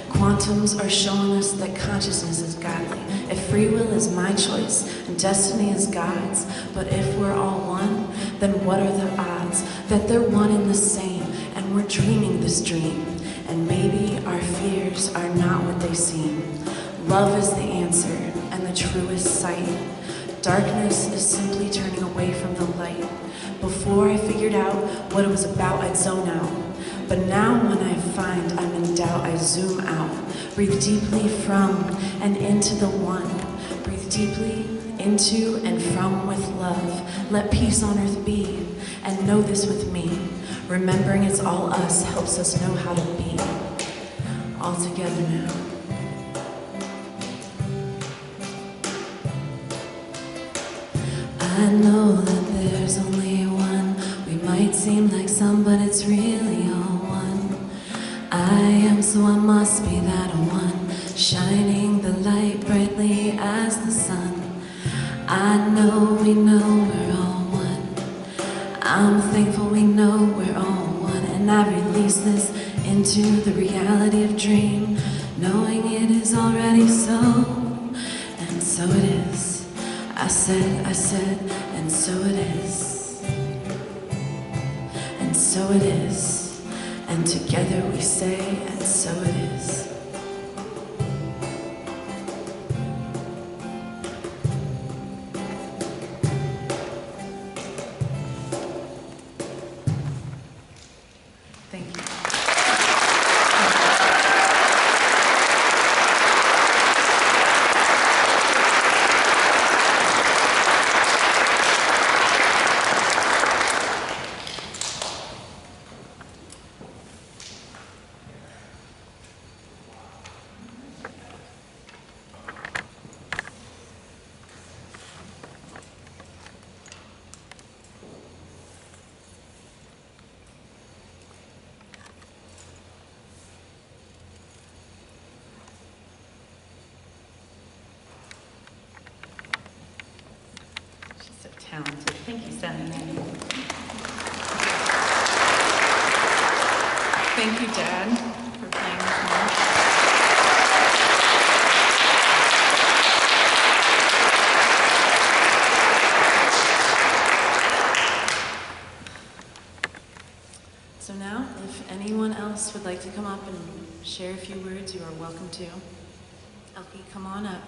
Quantums are showing us that consciousness is godly. If free will is my choice and destiny is God's, but if we're all one, then what are the odds that they're one and the same, and we're dreaming this dream, and maybe our fears are not what they seem. Love is the answer and the truest sight. Darkness is simply turning away from the light. Before I figured out what it was about, I'd zone out. But now when I find I'm in doubt, I zoom out. Breathe deeply from and into the one. Breathe deeply into and from with love. Let peace on earth be, and know this with me. Remembering it's all us helps us know how to be. All together now. I know that there's only one. We might seem like some, but it's really all one. I am, so I must be that one, shining the light brightly as the sun. I know we know we're all one. I'm thankful we know we're all one, and I release this into the reality of dream, knowing it is already so, and so it is. I said, and so it is. And so it is. And together we say, and so it is. Thank you. So talented. Thank you, Sally. Thank you, Dad, for playing with me. So now, if anyone else would like to come up and share a few words, you are welcome to. Elkie, come on up.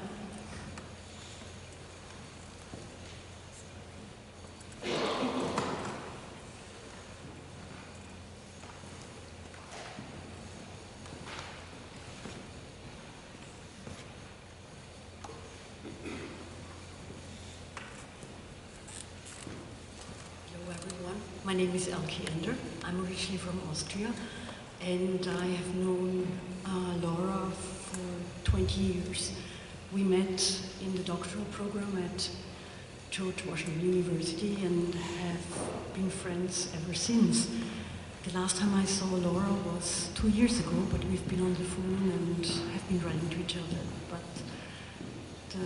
My name is Elke Ender. I'm originally from Austria, and I have known Laura for 20 years. We met in the doctoral program at George Washington University and have been friends ever since. The last time I saw Laura was 2 years ago, but we've been on the phone and have been writing to each other. But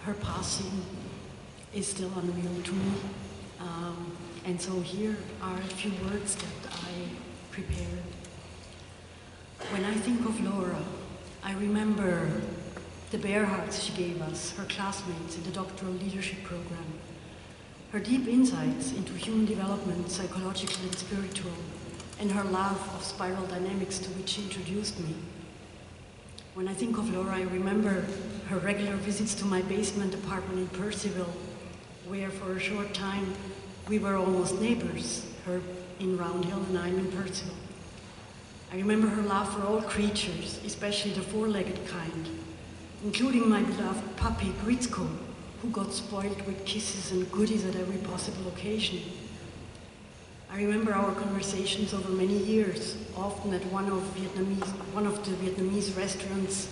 her passing is still unreal to me. And so here are a few words that I prepared. When I think of Laura, I remember the bear hugs she gave us, her classmates in the doctoral leadership program, her deep insights into human development, psychological and spiritual, and her love of spiral dynamics to which she introduced me. When I think of Laura, I remember her regular visits to my basement apartment in Percival, where for a short time we were almost neighbors, her in Round Hill and I'm in Percival. I remember her love for all creatures, especially the four-legged kind, including my beloved puppy Gritzko, who got spoiled with kisses and goodies at every possible occasion. I remember our conversations over many years, often at one of the Vietnamese restaurants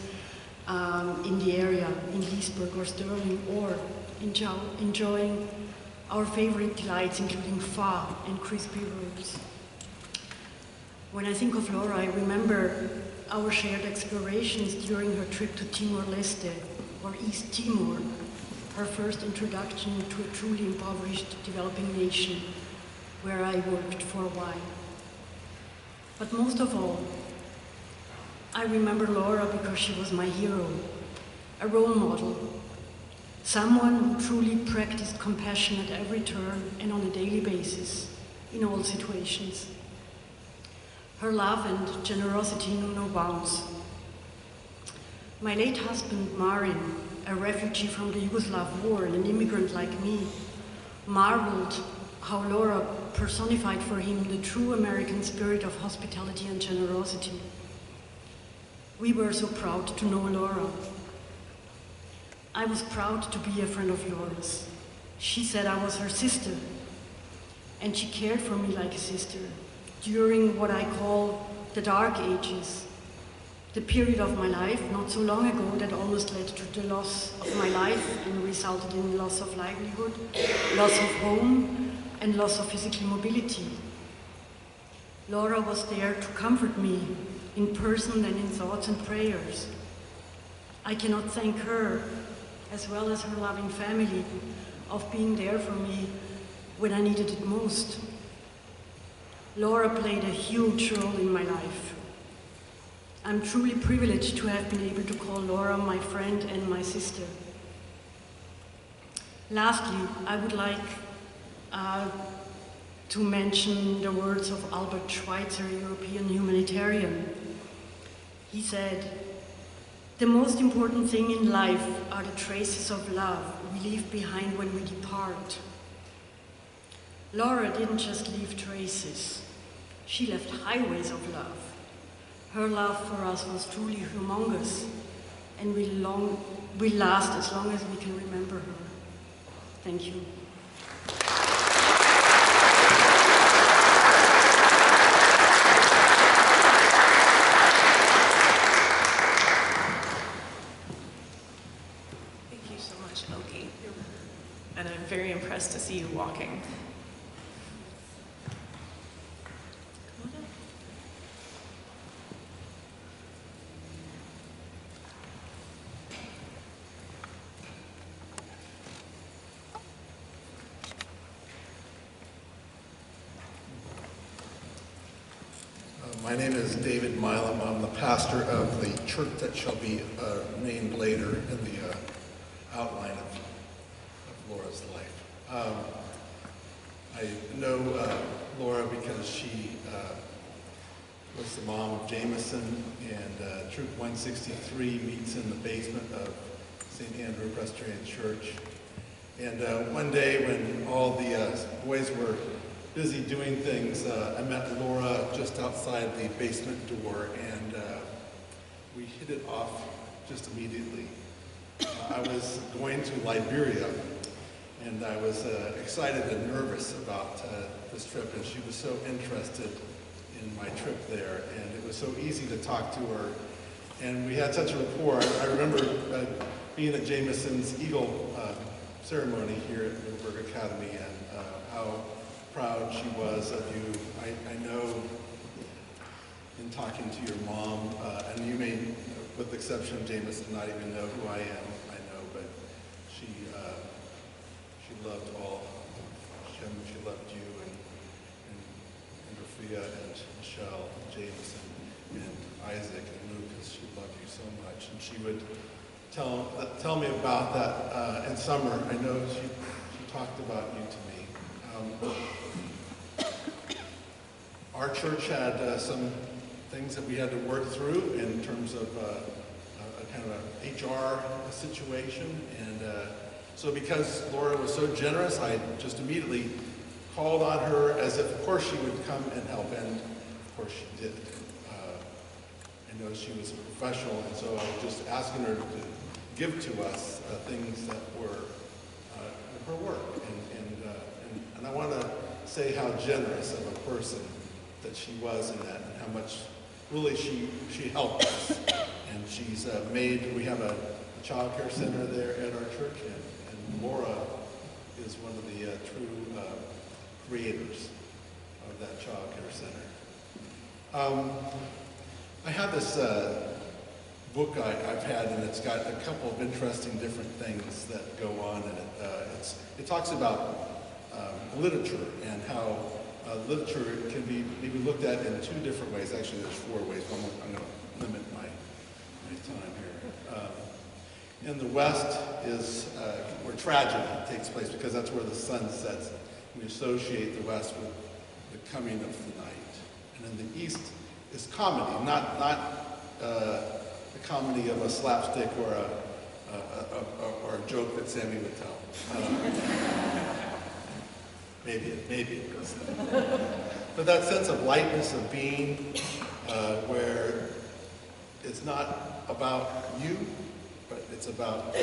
in the area, in Leesburg or Sterling, or enjoying our favorite delights, including pho and crispy rolls. When I think of Laura, I remember our shared explorations during her trip to Timor-Leste, or East Timor, her first introduction to a truly impoverished developing nation, where I worked for a while. But most of all, I remember Laura because she was my hero, a role model, someone who truly practiced compassion at every turn and on a daily basis, in all situations. Her love and generosity knew no bounds. My late husband, Marin, a refugee from the Yugoslav war and an immigrant like me, marveled how Laura personified for him the true American spirit of hospitality and generosity. We were so proud to know Laura. I was proud to be a friend of Laura's. She said I was her sister, and she cared for me like a sister during what I call the dark ages, the period of my life not so long ago that almost led to the loss of my life and resulted in loss of livelihood, loss of home, and loss of physical mobility. Laura was there to comfort me in person and in thoughts and prayers. I cannot thank her, as well as her loving family, of being there for me when I needed it most. Laura played a huge role in my life. I'm truly privileged to have been able to call Laura my friend and my sister. Lastly, I would like to mention the words of Albert Schweitzer, a European humanitarian. He said, "The most important thing in life are the traces of love we leave behind when we depart." Laura didn't just leave traces, she left highways of love. Her love for us was truly humongous and will last as long as we can remember her. Thank you.
Thank you so much, Elkie. And I'm very impressed to see you walking.
My name is David Milam. I'm the pastor of the church that shall be named later in the outline of Laura's life. I know Laura because she was the mom of Jameson, and Troop 163 meets in the basement of St. Andrew Presbyterian Church. And one day when all the boys were busy doing things, I met Laura just outside the basement door, and we hit it off just immediately. I was going to Liberia, and I was excited and nervous about this trip, and she was so interested in my trip there, and it was so easy to talk to her, and we had such a rapport. I remember being at Jameson's Eagle ceremony here at Middleburg Academy, and how proud she was of you. I know in talking to your mom, and you may, with the exception of Jameson, not even know who I am, I know, but she loved all him. She loved you and Rafia and Michelle, and Jameson, and Isaac and Lucas. She loved you so much, and she would tell me about that in summer. I know she talked about you to me. Our church had some things that we had to work through in terms of a kind of a HR situation, and so because Laura was so generous, I just immediately called on her as if, of course, she would come and help, and of course she did. I know she was a professional, and so I was just asking her to give to us things that were her work, and I want to say how generous of a person that she was in that, and how much really she helped us. And she's we have a child care center there at our church, and Laura is one of the true creators of that child care center. I have this book I've had, and it's got a couple of interesting different things that go on in it. It talks about literature and how literature can be maybe looked at in two different ways. Actually, there's four ways, but I'm going to limit my time here. In the West is where tragedy takes place, because that's where the sun sets. We associate the West with the coming of the night. And in the East is comedy, not the comedy of a slapstick or a joke that Sammy would tell. Maybe it goes there. But that sense of lightness of being, where it's not about you, but it's about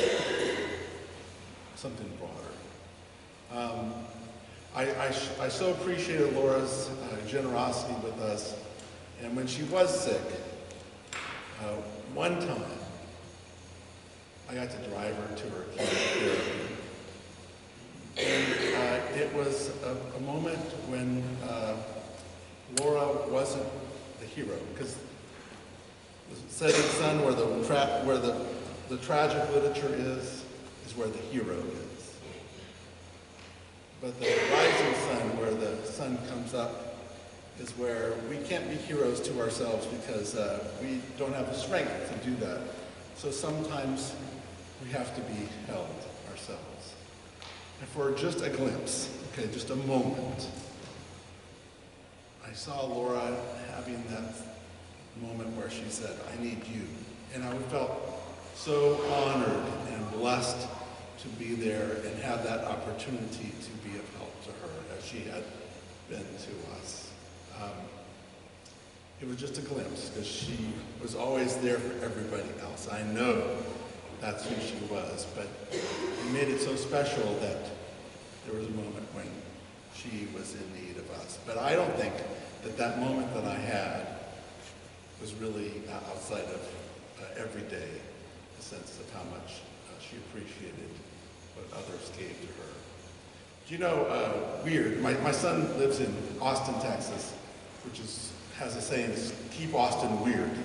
something broader. I so appreciated Laura's generosity with us, and when she was sick, one time, I got to drive her to her chemotherapy. And it was a moment when Laura wasn't the hero, because the setting sun, where the tragic literature is where the hero is. But the rising sun, where the sun comes up, is where we can't be heroes to ourselves, because we don't have the strength to do that. So sometimes we have to be held ourselves. And for just a glimpse, okay, just a moment, I saw Laura having that moment where she said, "I need you." And I felt so honored and blessed to be there and have that opportunity to be of help to her, as she had been to us. It was just a glimpse, because she was always there for everybody else. I know that's who she was, but it made it so special that there was a moment when she was in need of us. But I don't think that moment that I had was really outside of every day, a sense of how much she appreciated what others gave to her. Do you know, weird, my son lives in Austin, Texas, which has a saying, is keep Austin weird.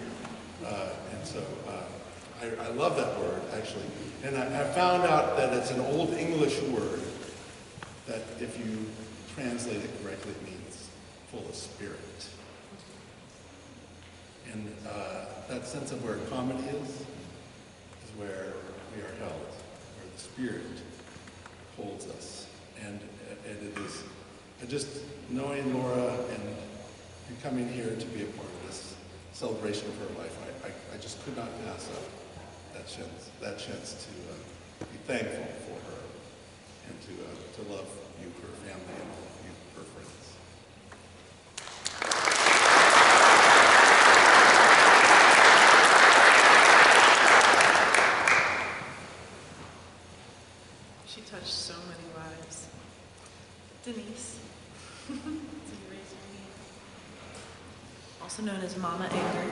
And so I love that word, actually. And I found out that it's an Old English word that, if you translate it correctly, it means full of spirit. And that sense of where comedy is where we are held, where the Spirit holds us. And it is, just knowing Laura and coming here to be a part of this celebration of her life, I just could not pass up that chance to be thankful for her and to love you, her family, and all of you, her friends.
She touched so many lives. Denise. So you raised your hand. Also known as Mama Anger.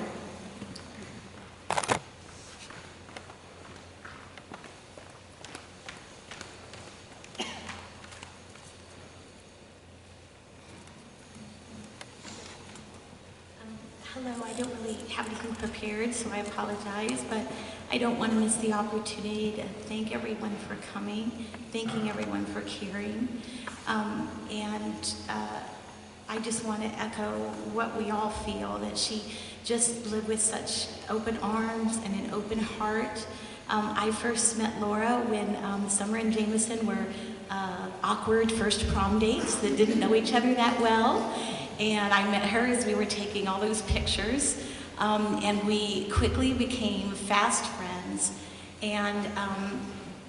Hello, I don't really have anything prepared, so I apologize, but I don't want to miss the opportunity to thank everyone for coming, thanking everyone for caring, and I just want to echo what we all feel, that she just lived with such open arms and an open heart. I first met Laura when Summer and Jameson were awkward first prom dates that didn't know each other that well. And I met her as we were taking all those pictures. And we quickly became fast friends. And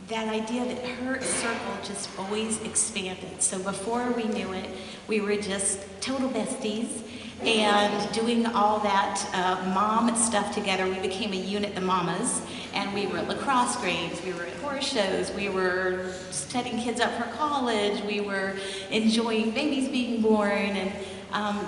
that idea that her circle just always expanded. So before we knew it, we were just total besties. And doing all that mom stuff together, we became a unit, the mamas. And we were at lacrosse games, we were at horse shows, we were setting kids up for college, we were enjoying babies being born, and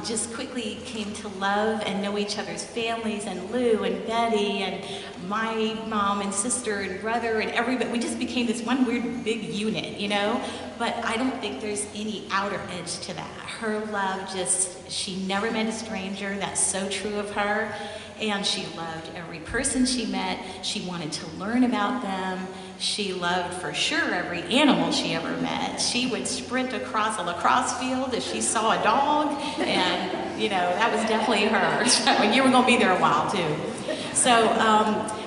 just quickly came to love and know each other's families, and Lou and Betty and my mom and sister and brother and everybody. We just became this one weird big unit, you know? But I don't think there's any outer edge to that. Her love just, she never met a stranger. That's so true of her. And she loved every person she met. She wanted to learn about them. She loved, for sure, every animal she ever met. She would sprint across a lacrosse field if she saw a dog, and, you know, that was definitely her. So you were going to be there a while, too. So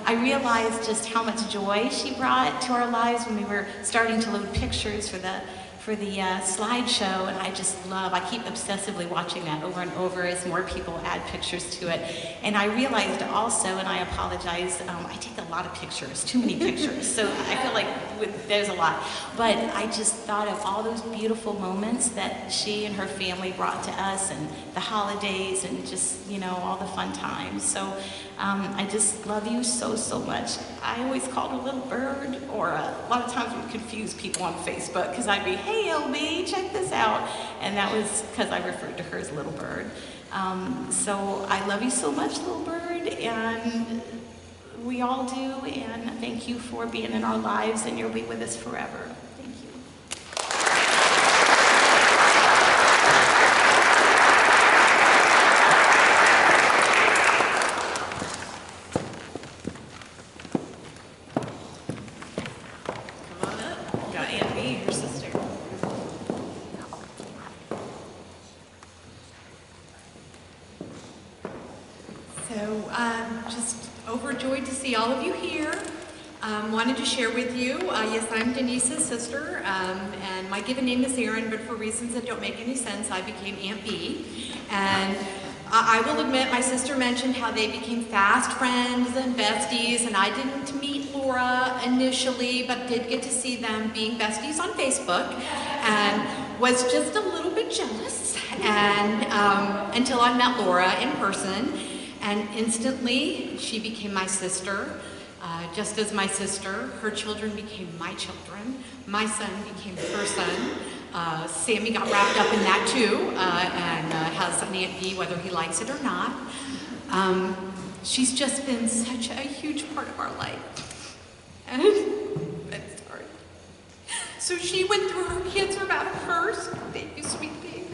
I realized just how much joy she brought to our lives when we were starting to load pictures for the slideshow, and I just love, I keep obsessively watching that over and over as more people add pictures to it. And I realized also, and I apologize, I take a lot of pictures, too many pictures, so I feel like there's a lot. But I just thought of all those beautiful moments that she and her family brought to us, and the holidays, and just, you know, all the fun times. So I just love you so, so much. I always called her Little Bird, or a lot of times we confuse people on Facebook, because I'd be, hey LB, check this out. And that was because I referred to her as Little Bird. So I love you so much, Little Bird, and we all do, and thank you for being in our lives, and you'll be with us forever. Thank you.
Come on up. Got Aunt B, her sister.
So just overjoyed to see all of you here. Wanted to share with you, yes, I'm Denise's sister, and my given name is Erin, but for reasons that don't make any sense, I became Aunt B. And I will admit, my sister mentioned how they became fast friends and besties, and I didn't meet Laura initially, but did get to see them being besties on Facebook, and was just a little bit jealous, and until I met Laura in person. And instantly, she became my sister. Just as my sister, her children became my children. My son became her son. Sammy got wrapped up in that too, and has an Aunt B whether he likes it or not. She's just been such a huge part of our life. And I'm sorry. So she went through her cancer battle first, baby, sweet baby.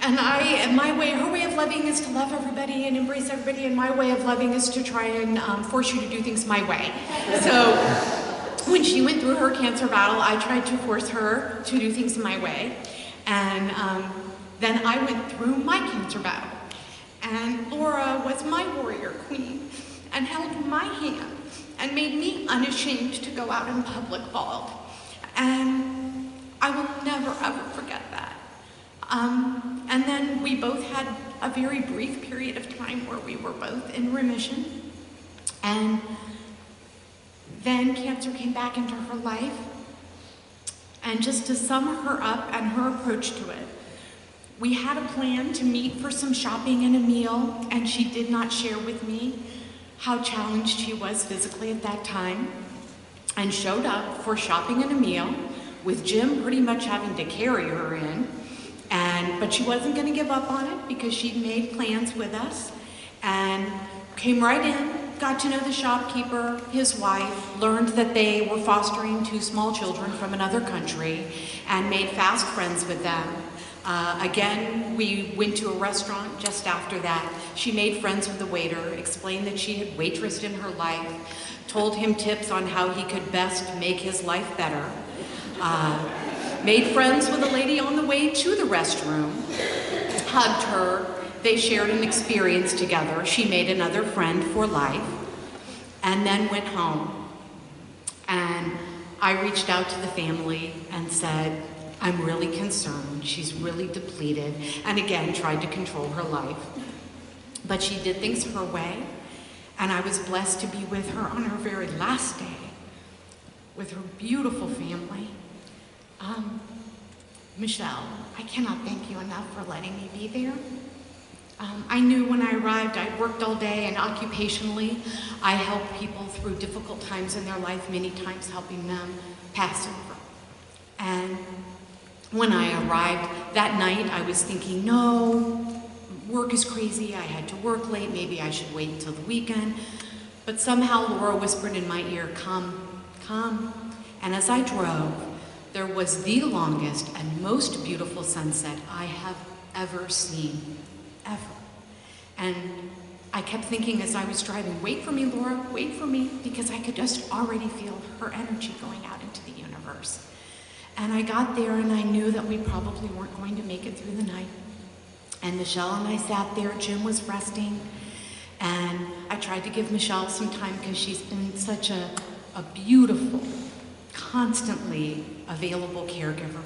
And my way, her way of loving is to love everybody and embrace everybody, and my way of loving is to try and force you to do things my way. So when she went through her cancer battle, I tried to force her to do things my way. And then I went through my cancer battle. And Laura was my warrior queen and held my hand and made me unashamed to go out in public bald. And I will never, ever forget that. And then we both had a very brief period of time where we were both in remission. And then cancer came back into her life. And just to sum her up and her approach to it, we had a plan to meet for some shopping and a meal, and she did not share with me how challenged she was physically at that time, and showed up for shopping and a meal with Jim pretty much having to carry her in. But she wasn't going to give up on it because she'd made plans with us, and came right in, got to know the shopkeeper, his wife, learned that they were fostering 2 small children from another country, and made fast friends with them. Again, we went to a restaurant just after that. She made friends with the waiter, explained that she had waitressed in her life, told him tips on how he could best make his life better, made friends with a lady on the way to the restroom, hugged her. They shared an experience together. She made another friend for life, and then went home. And I reached out to the family and said, I'm really concerned. She's really depleted, and again, tried to control her life. But she did things her way, and I was blessed to be with her on her very last day, with her beautiful family. Michelle, I cannot thank you enough for letting me be there. I knew when I arrived, I'd worked all day, and occupationally, I helped people through difficult times in their life, many times helping them pass over. And when I arrived that night, I was thinking, no, work is crazy, I had to work late, maybe I should wait until the weekend. But somehow Laura whispered in my ear, come, come. And as I drove, there was the longest and most beautiful sunset I have ever seen, ever. And I kept thinking as I was driving, wait for me, Laura, wait for me, because I could just already feel her energy going out into the universe. And I got there and I knew that we probably weren't going to make it through the night. And Michelle and I sat there, Jim was resting, and I tried to give Michelle some time because she's been such a beautiful, constantly available caregiver.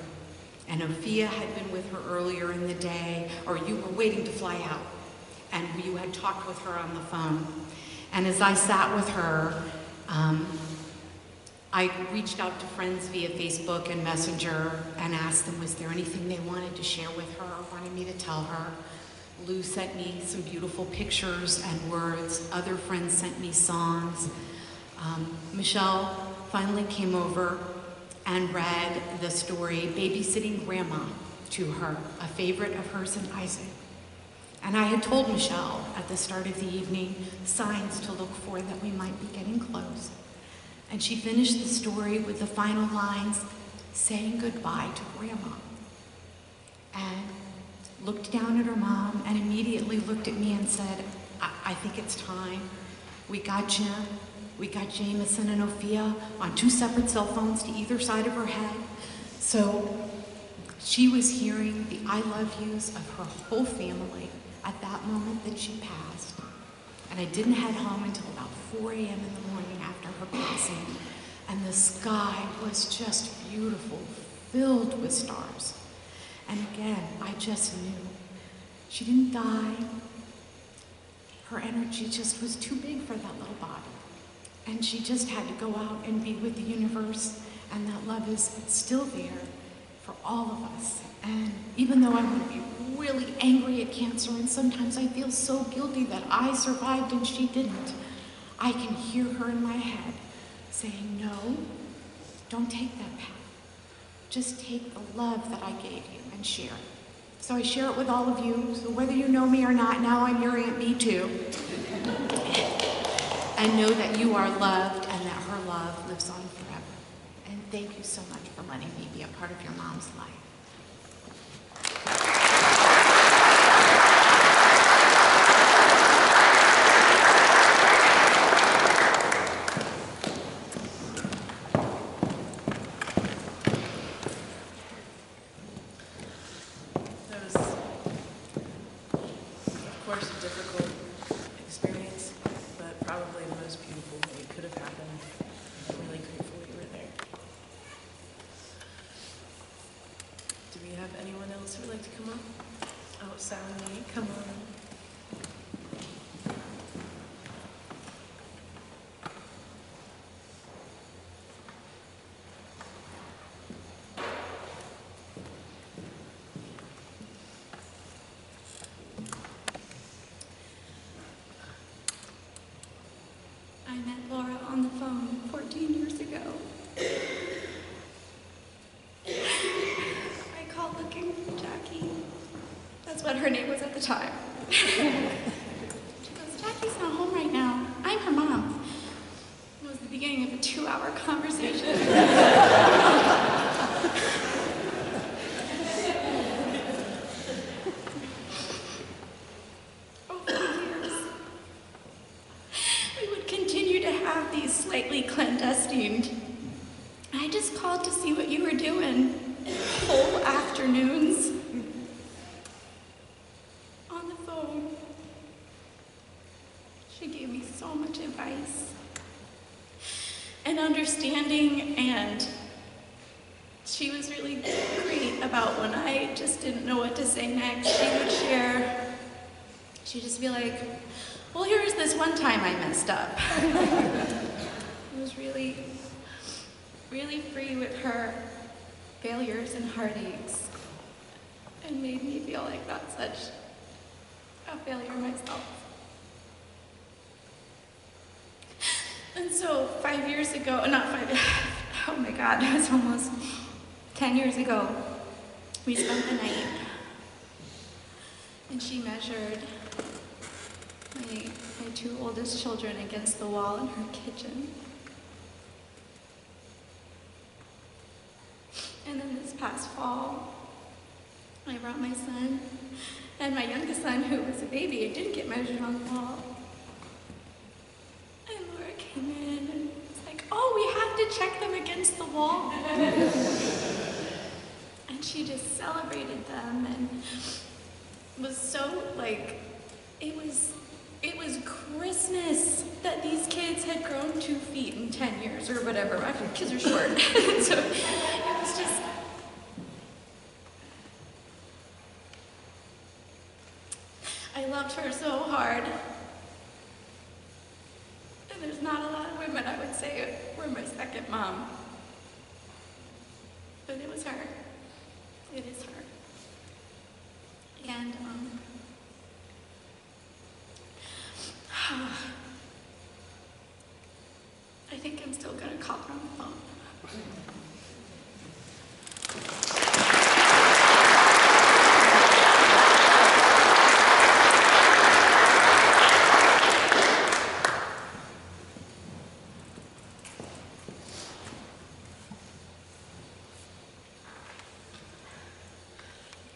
And Ophia had been with her earlier in the day, or you were waiting to fly out, and you had talked with her on the phone. And as I sat with her, I reached out to friends via Facebook and Messenger and asked them, was there anything they wanted to share with her or wanted me to tell her? Lou sent me some beautiful pictures and words. Other friends sent me songs. Michelle finally came over and read the story Babysitting Grandma to her, a favorite of hers and Isaac. And I had told Michelle at the start of the evening signs to look for that we might be getting close. And she finished the story with the final lines, saying goodbye to Grandma. And looked down at her mom and immediately looked at me and said, I think it's time. We got Jim, we got Jameson and Ophia on 2 separate cell phones to either side of her head. So she was hearing the I love yous of her whole family at that moment that she passed. And I didn't head home until about 4 a.m. in the morning after her passing. And the sky was just beautiful, filled with stars. And again, I just knew she didn't die. Her energy just was too big for that little body. And she just had to go out and be with the universe. And that love is still there for all of us. And even though I would be really angry at cancer, and sometimes I feel so guilty that I survived and she didn't, I can hear her in my head saying, no, don't take that path. Just take the love that I gave you and share it. So I share it with all of you, so whether you know me or not, now I'm your Aunt Me Too. And know that you are loved and that her love lives on forever. And thank you so much for letting me be a part of your mom's life.
That was, of course, a difficult experience, but probably the most beautiful that could have happened. I'm really grateful you were there. Do we have anyone else who would like to come up? Oh, Sally, come on.
I met Laura on the phone 14 years ago. I called looking for Jackie. That's what her name was at the time. She goes, Jackie's not home right now. I'm her mom. It was the beginning of a 2-hour conversation. have these slightly clandestine. I just called to see what you were doing. Whole afternoons. On the phone. She gave me so much advice and understanding, and she was really great about when I just didn't know what to say next. She would share, she'd just be like, well, here's this one time I messed up. It was really, really free with her failures and heartaches, and made me feel like not such a failure myself. And so 5 years ago, not 5, oh my God, it was almost 10 years ago, we spent the night, and she measured my 2 oldest children against the wall in her kitchen. And then this past fall, I brought my son and my youngest son, who was a baby, and didn't get measured on the wall. And Laura came in and was like, oh, we have to check them against the wall. And she just celebrated them and was so like, it was Christmas that these kids had grown 2 feet in 10 years or whatever. Actually, kids are short. So it was just, I loved her so hard. And there's not a lot of women, I would say, were my second mom. But it was her. It is her. And, I think I'm still gonna call her on the phone.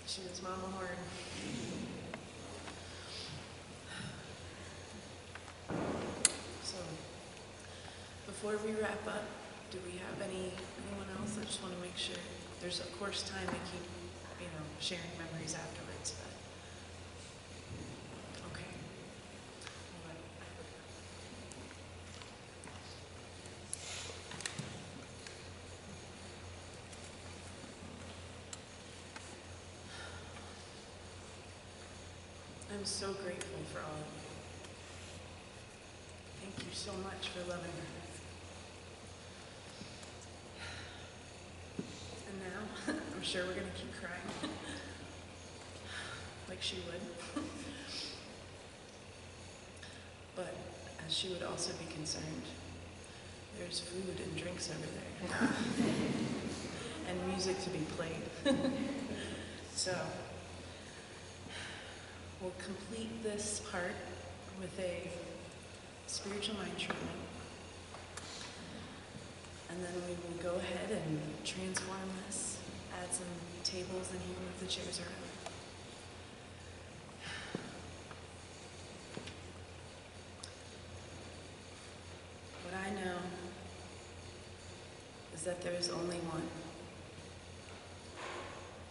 She was Mama Horn. So, before we wrap up, do we have anyone else? I just want to make sure. There's of course time to keep, sharing memories afterwards, but okay. I'm so grateful for all of you. Thank you so much for loving her. And now, I'm sure we're going to keep crying. Like she would. But as she would also be concerned, there's food and drinks over there. And music to be played. So, we'll complete this part with a spiritual mind treatment. And then we will go ahead and transform this, add some tables and even move the chairs around. What I know is that there is only one.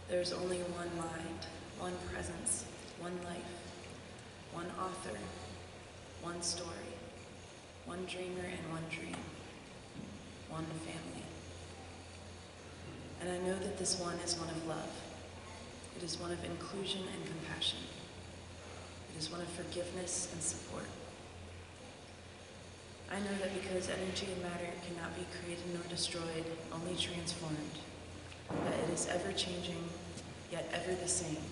There's only one mind, one presence, one life, one author, one story, one dreamer and one dream, one family. And I know that this one is one of love. It is one of inclusion and compassion. It is one of forgiveness and support. I know that because energy and matter cannot be created nor destroyed, only transformed, that it is ever changing, yet ever the same.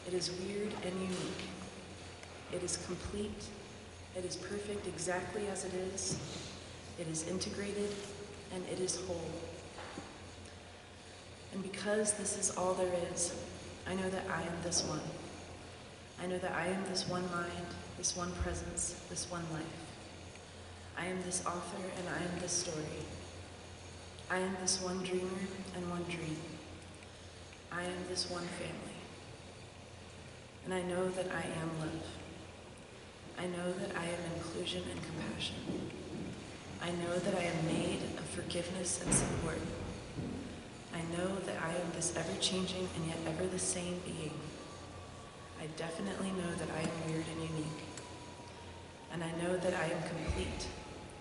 It is weird and unique. It is complete. It is perfect exactly as it is. It is integrated, and it is whole. And because this is all there is, I know that I am this one. I know that I am this one mind, this one presence, this one life. I am this author, and I am this story. I am this one dreamer and one dream. I am this one family. And I know that I am love. I know that I am inclusion and compassion. I know that I am made of forgiveness and support. I know that I am this ever-changing and yet ever the same being. I definitely know that I am weird and unique. And I know that I am complete,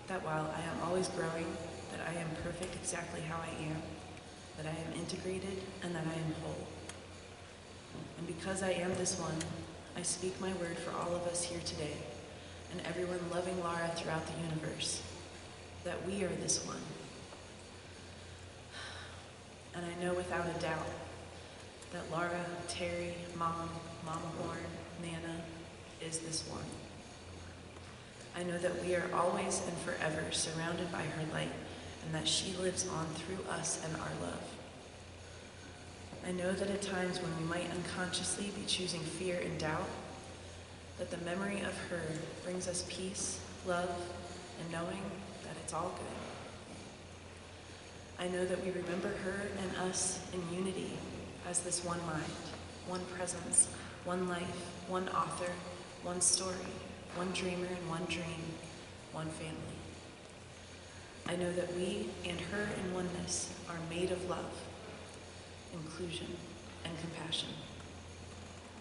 that while I am always growing, that I am perfect exactly how I am, that I am integrated, and that I am whole. And because I am this one, I speak my word for all of us here today, and everyone loving Lara throughout the universe, that we are this one. And I know without a doubt that Lara, Terry, Mom, Mama Horn, Nana is this one. I know that we are always and forever surrounded by her light, and that she lives on through us and our love. I know that at times when we might unconsciously be choosing fear and doubt, that the memory of her brings us peace, love, and knowing that it's all good. I know that we remember her and us in unity as this one mind, one presence, one life, one author, one story, one dreamer and one dream, one family. I know that we and her in oneness are made of love, inclusion, and compassion.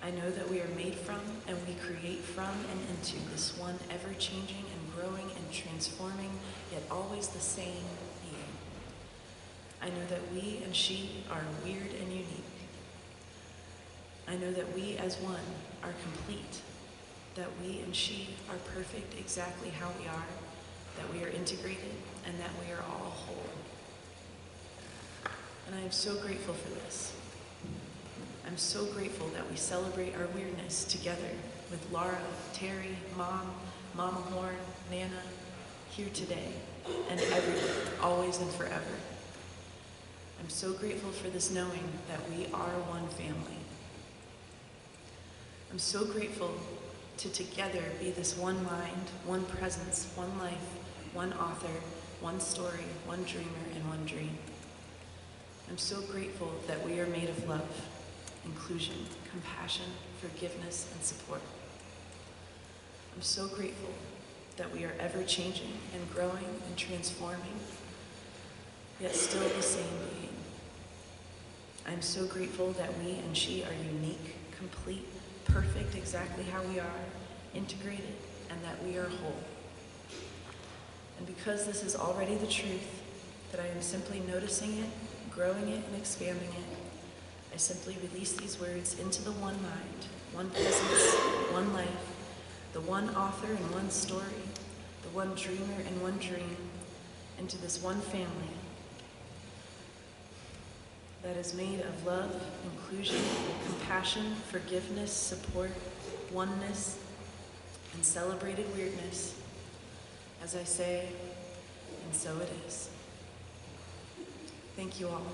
I know that we are made from and we create from and into this one ever-changing and growing and transforming, yet always the same being. I know that we and she are weird and unique. I know that we as one are complete, that we and she are perfect exactly how we are, that we are integrated, and that we are all whole. And I am so grateful for this. I'm so grateful that we celebrate our weirdness together with Lara, Terry, Mom, Mama Horn, Nana, here today, and everywhere, always and forever. I'm so grateful for this knowing that we are one family. I'm so grateful to together be this one mind, one presence, one life, one author, one story, one dreamer, and one dream. I'm so grateful that we are made of love, inclusion, compassion, forgiveness, and support. I'm so grateful that we are ever changing and growing and transforming, yet still the same being. I'm so grateful that we and she are unique, complete, perfect exactly how we are, integrated, and that we are whole. And because this is already the truth, that I am simply noticing it, growing it, and expanding it, I simply release these words into the one mind, one presence, one life, the one author and one story, the one dreamer and one dream, into this one family that is made of love, inclusion, compassion, forgiveness, support, oneness, and celebrated weirdness. As I say, and so it is. Thank you all.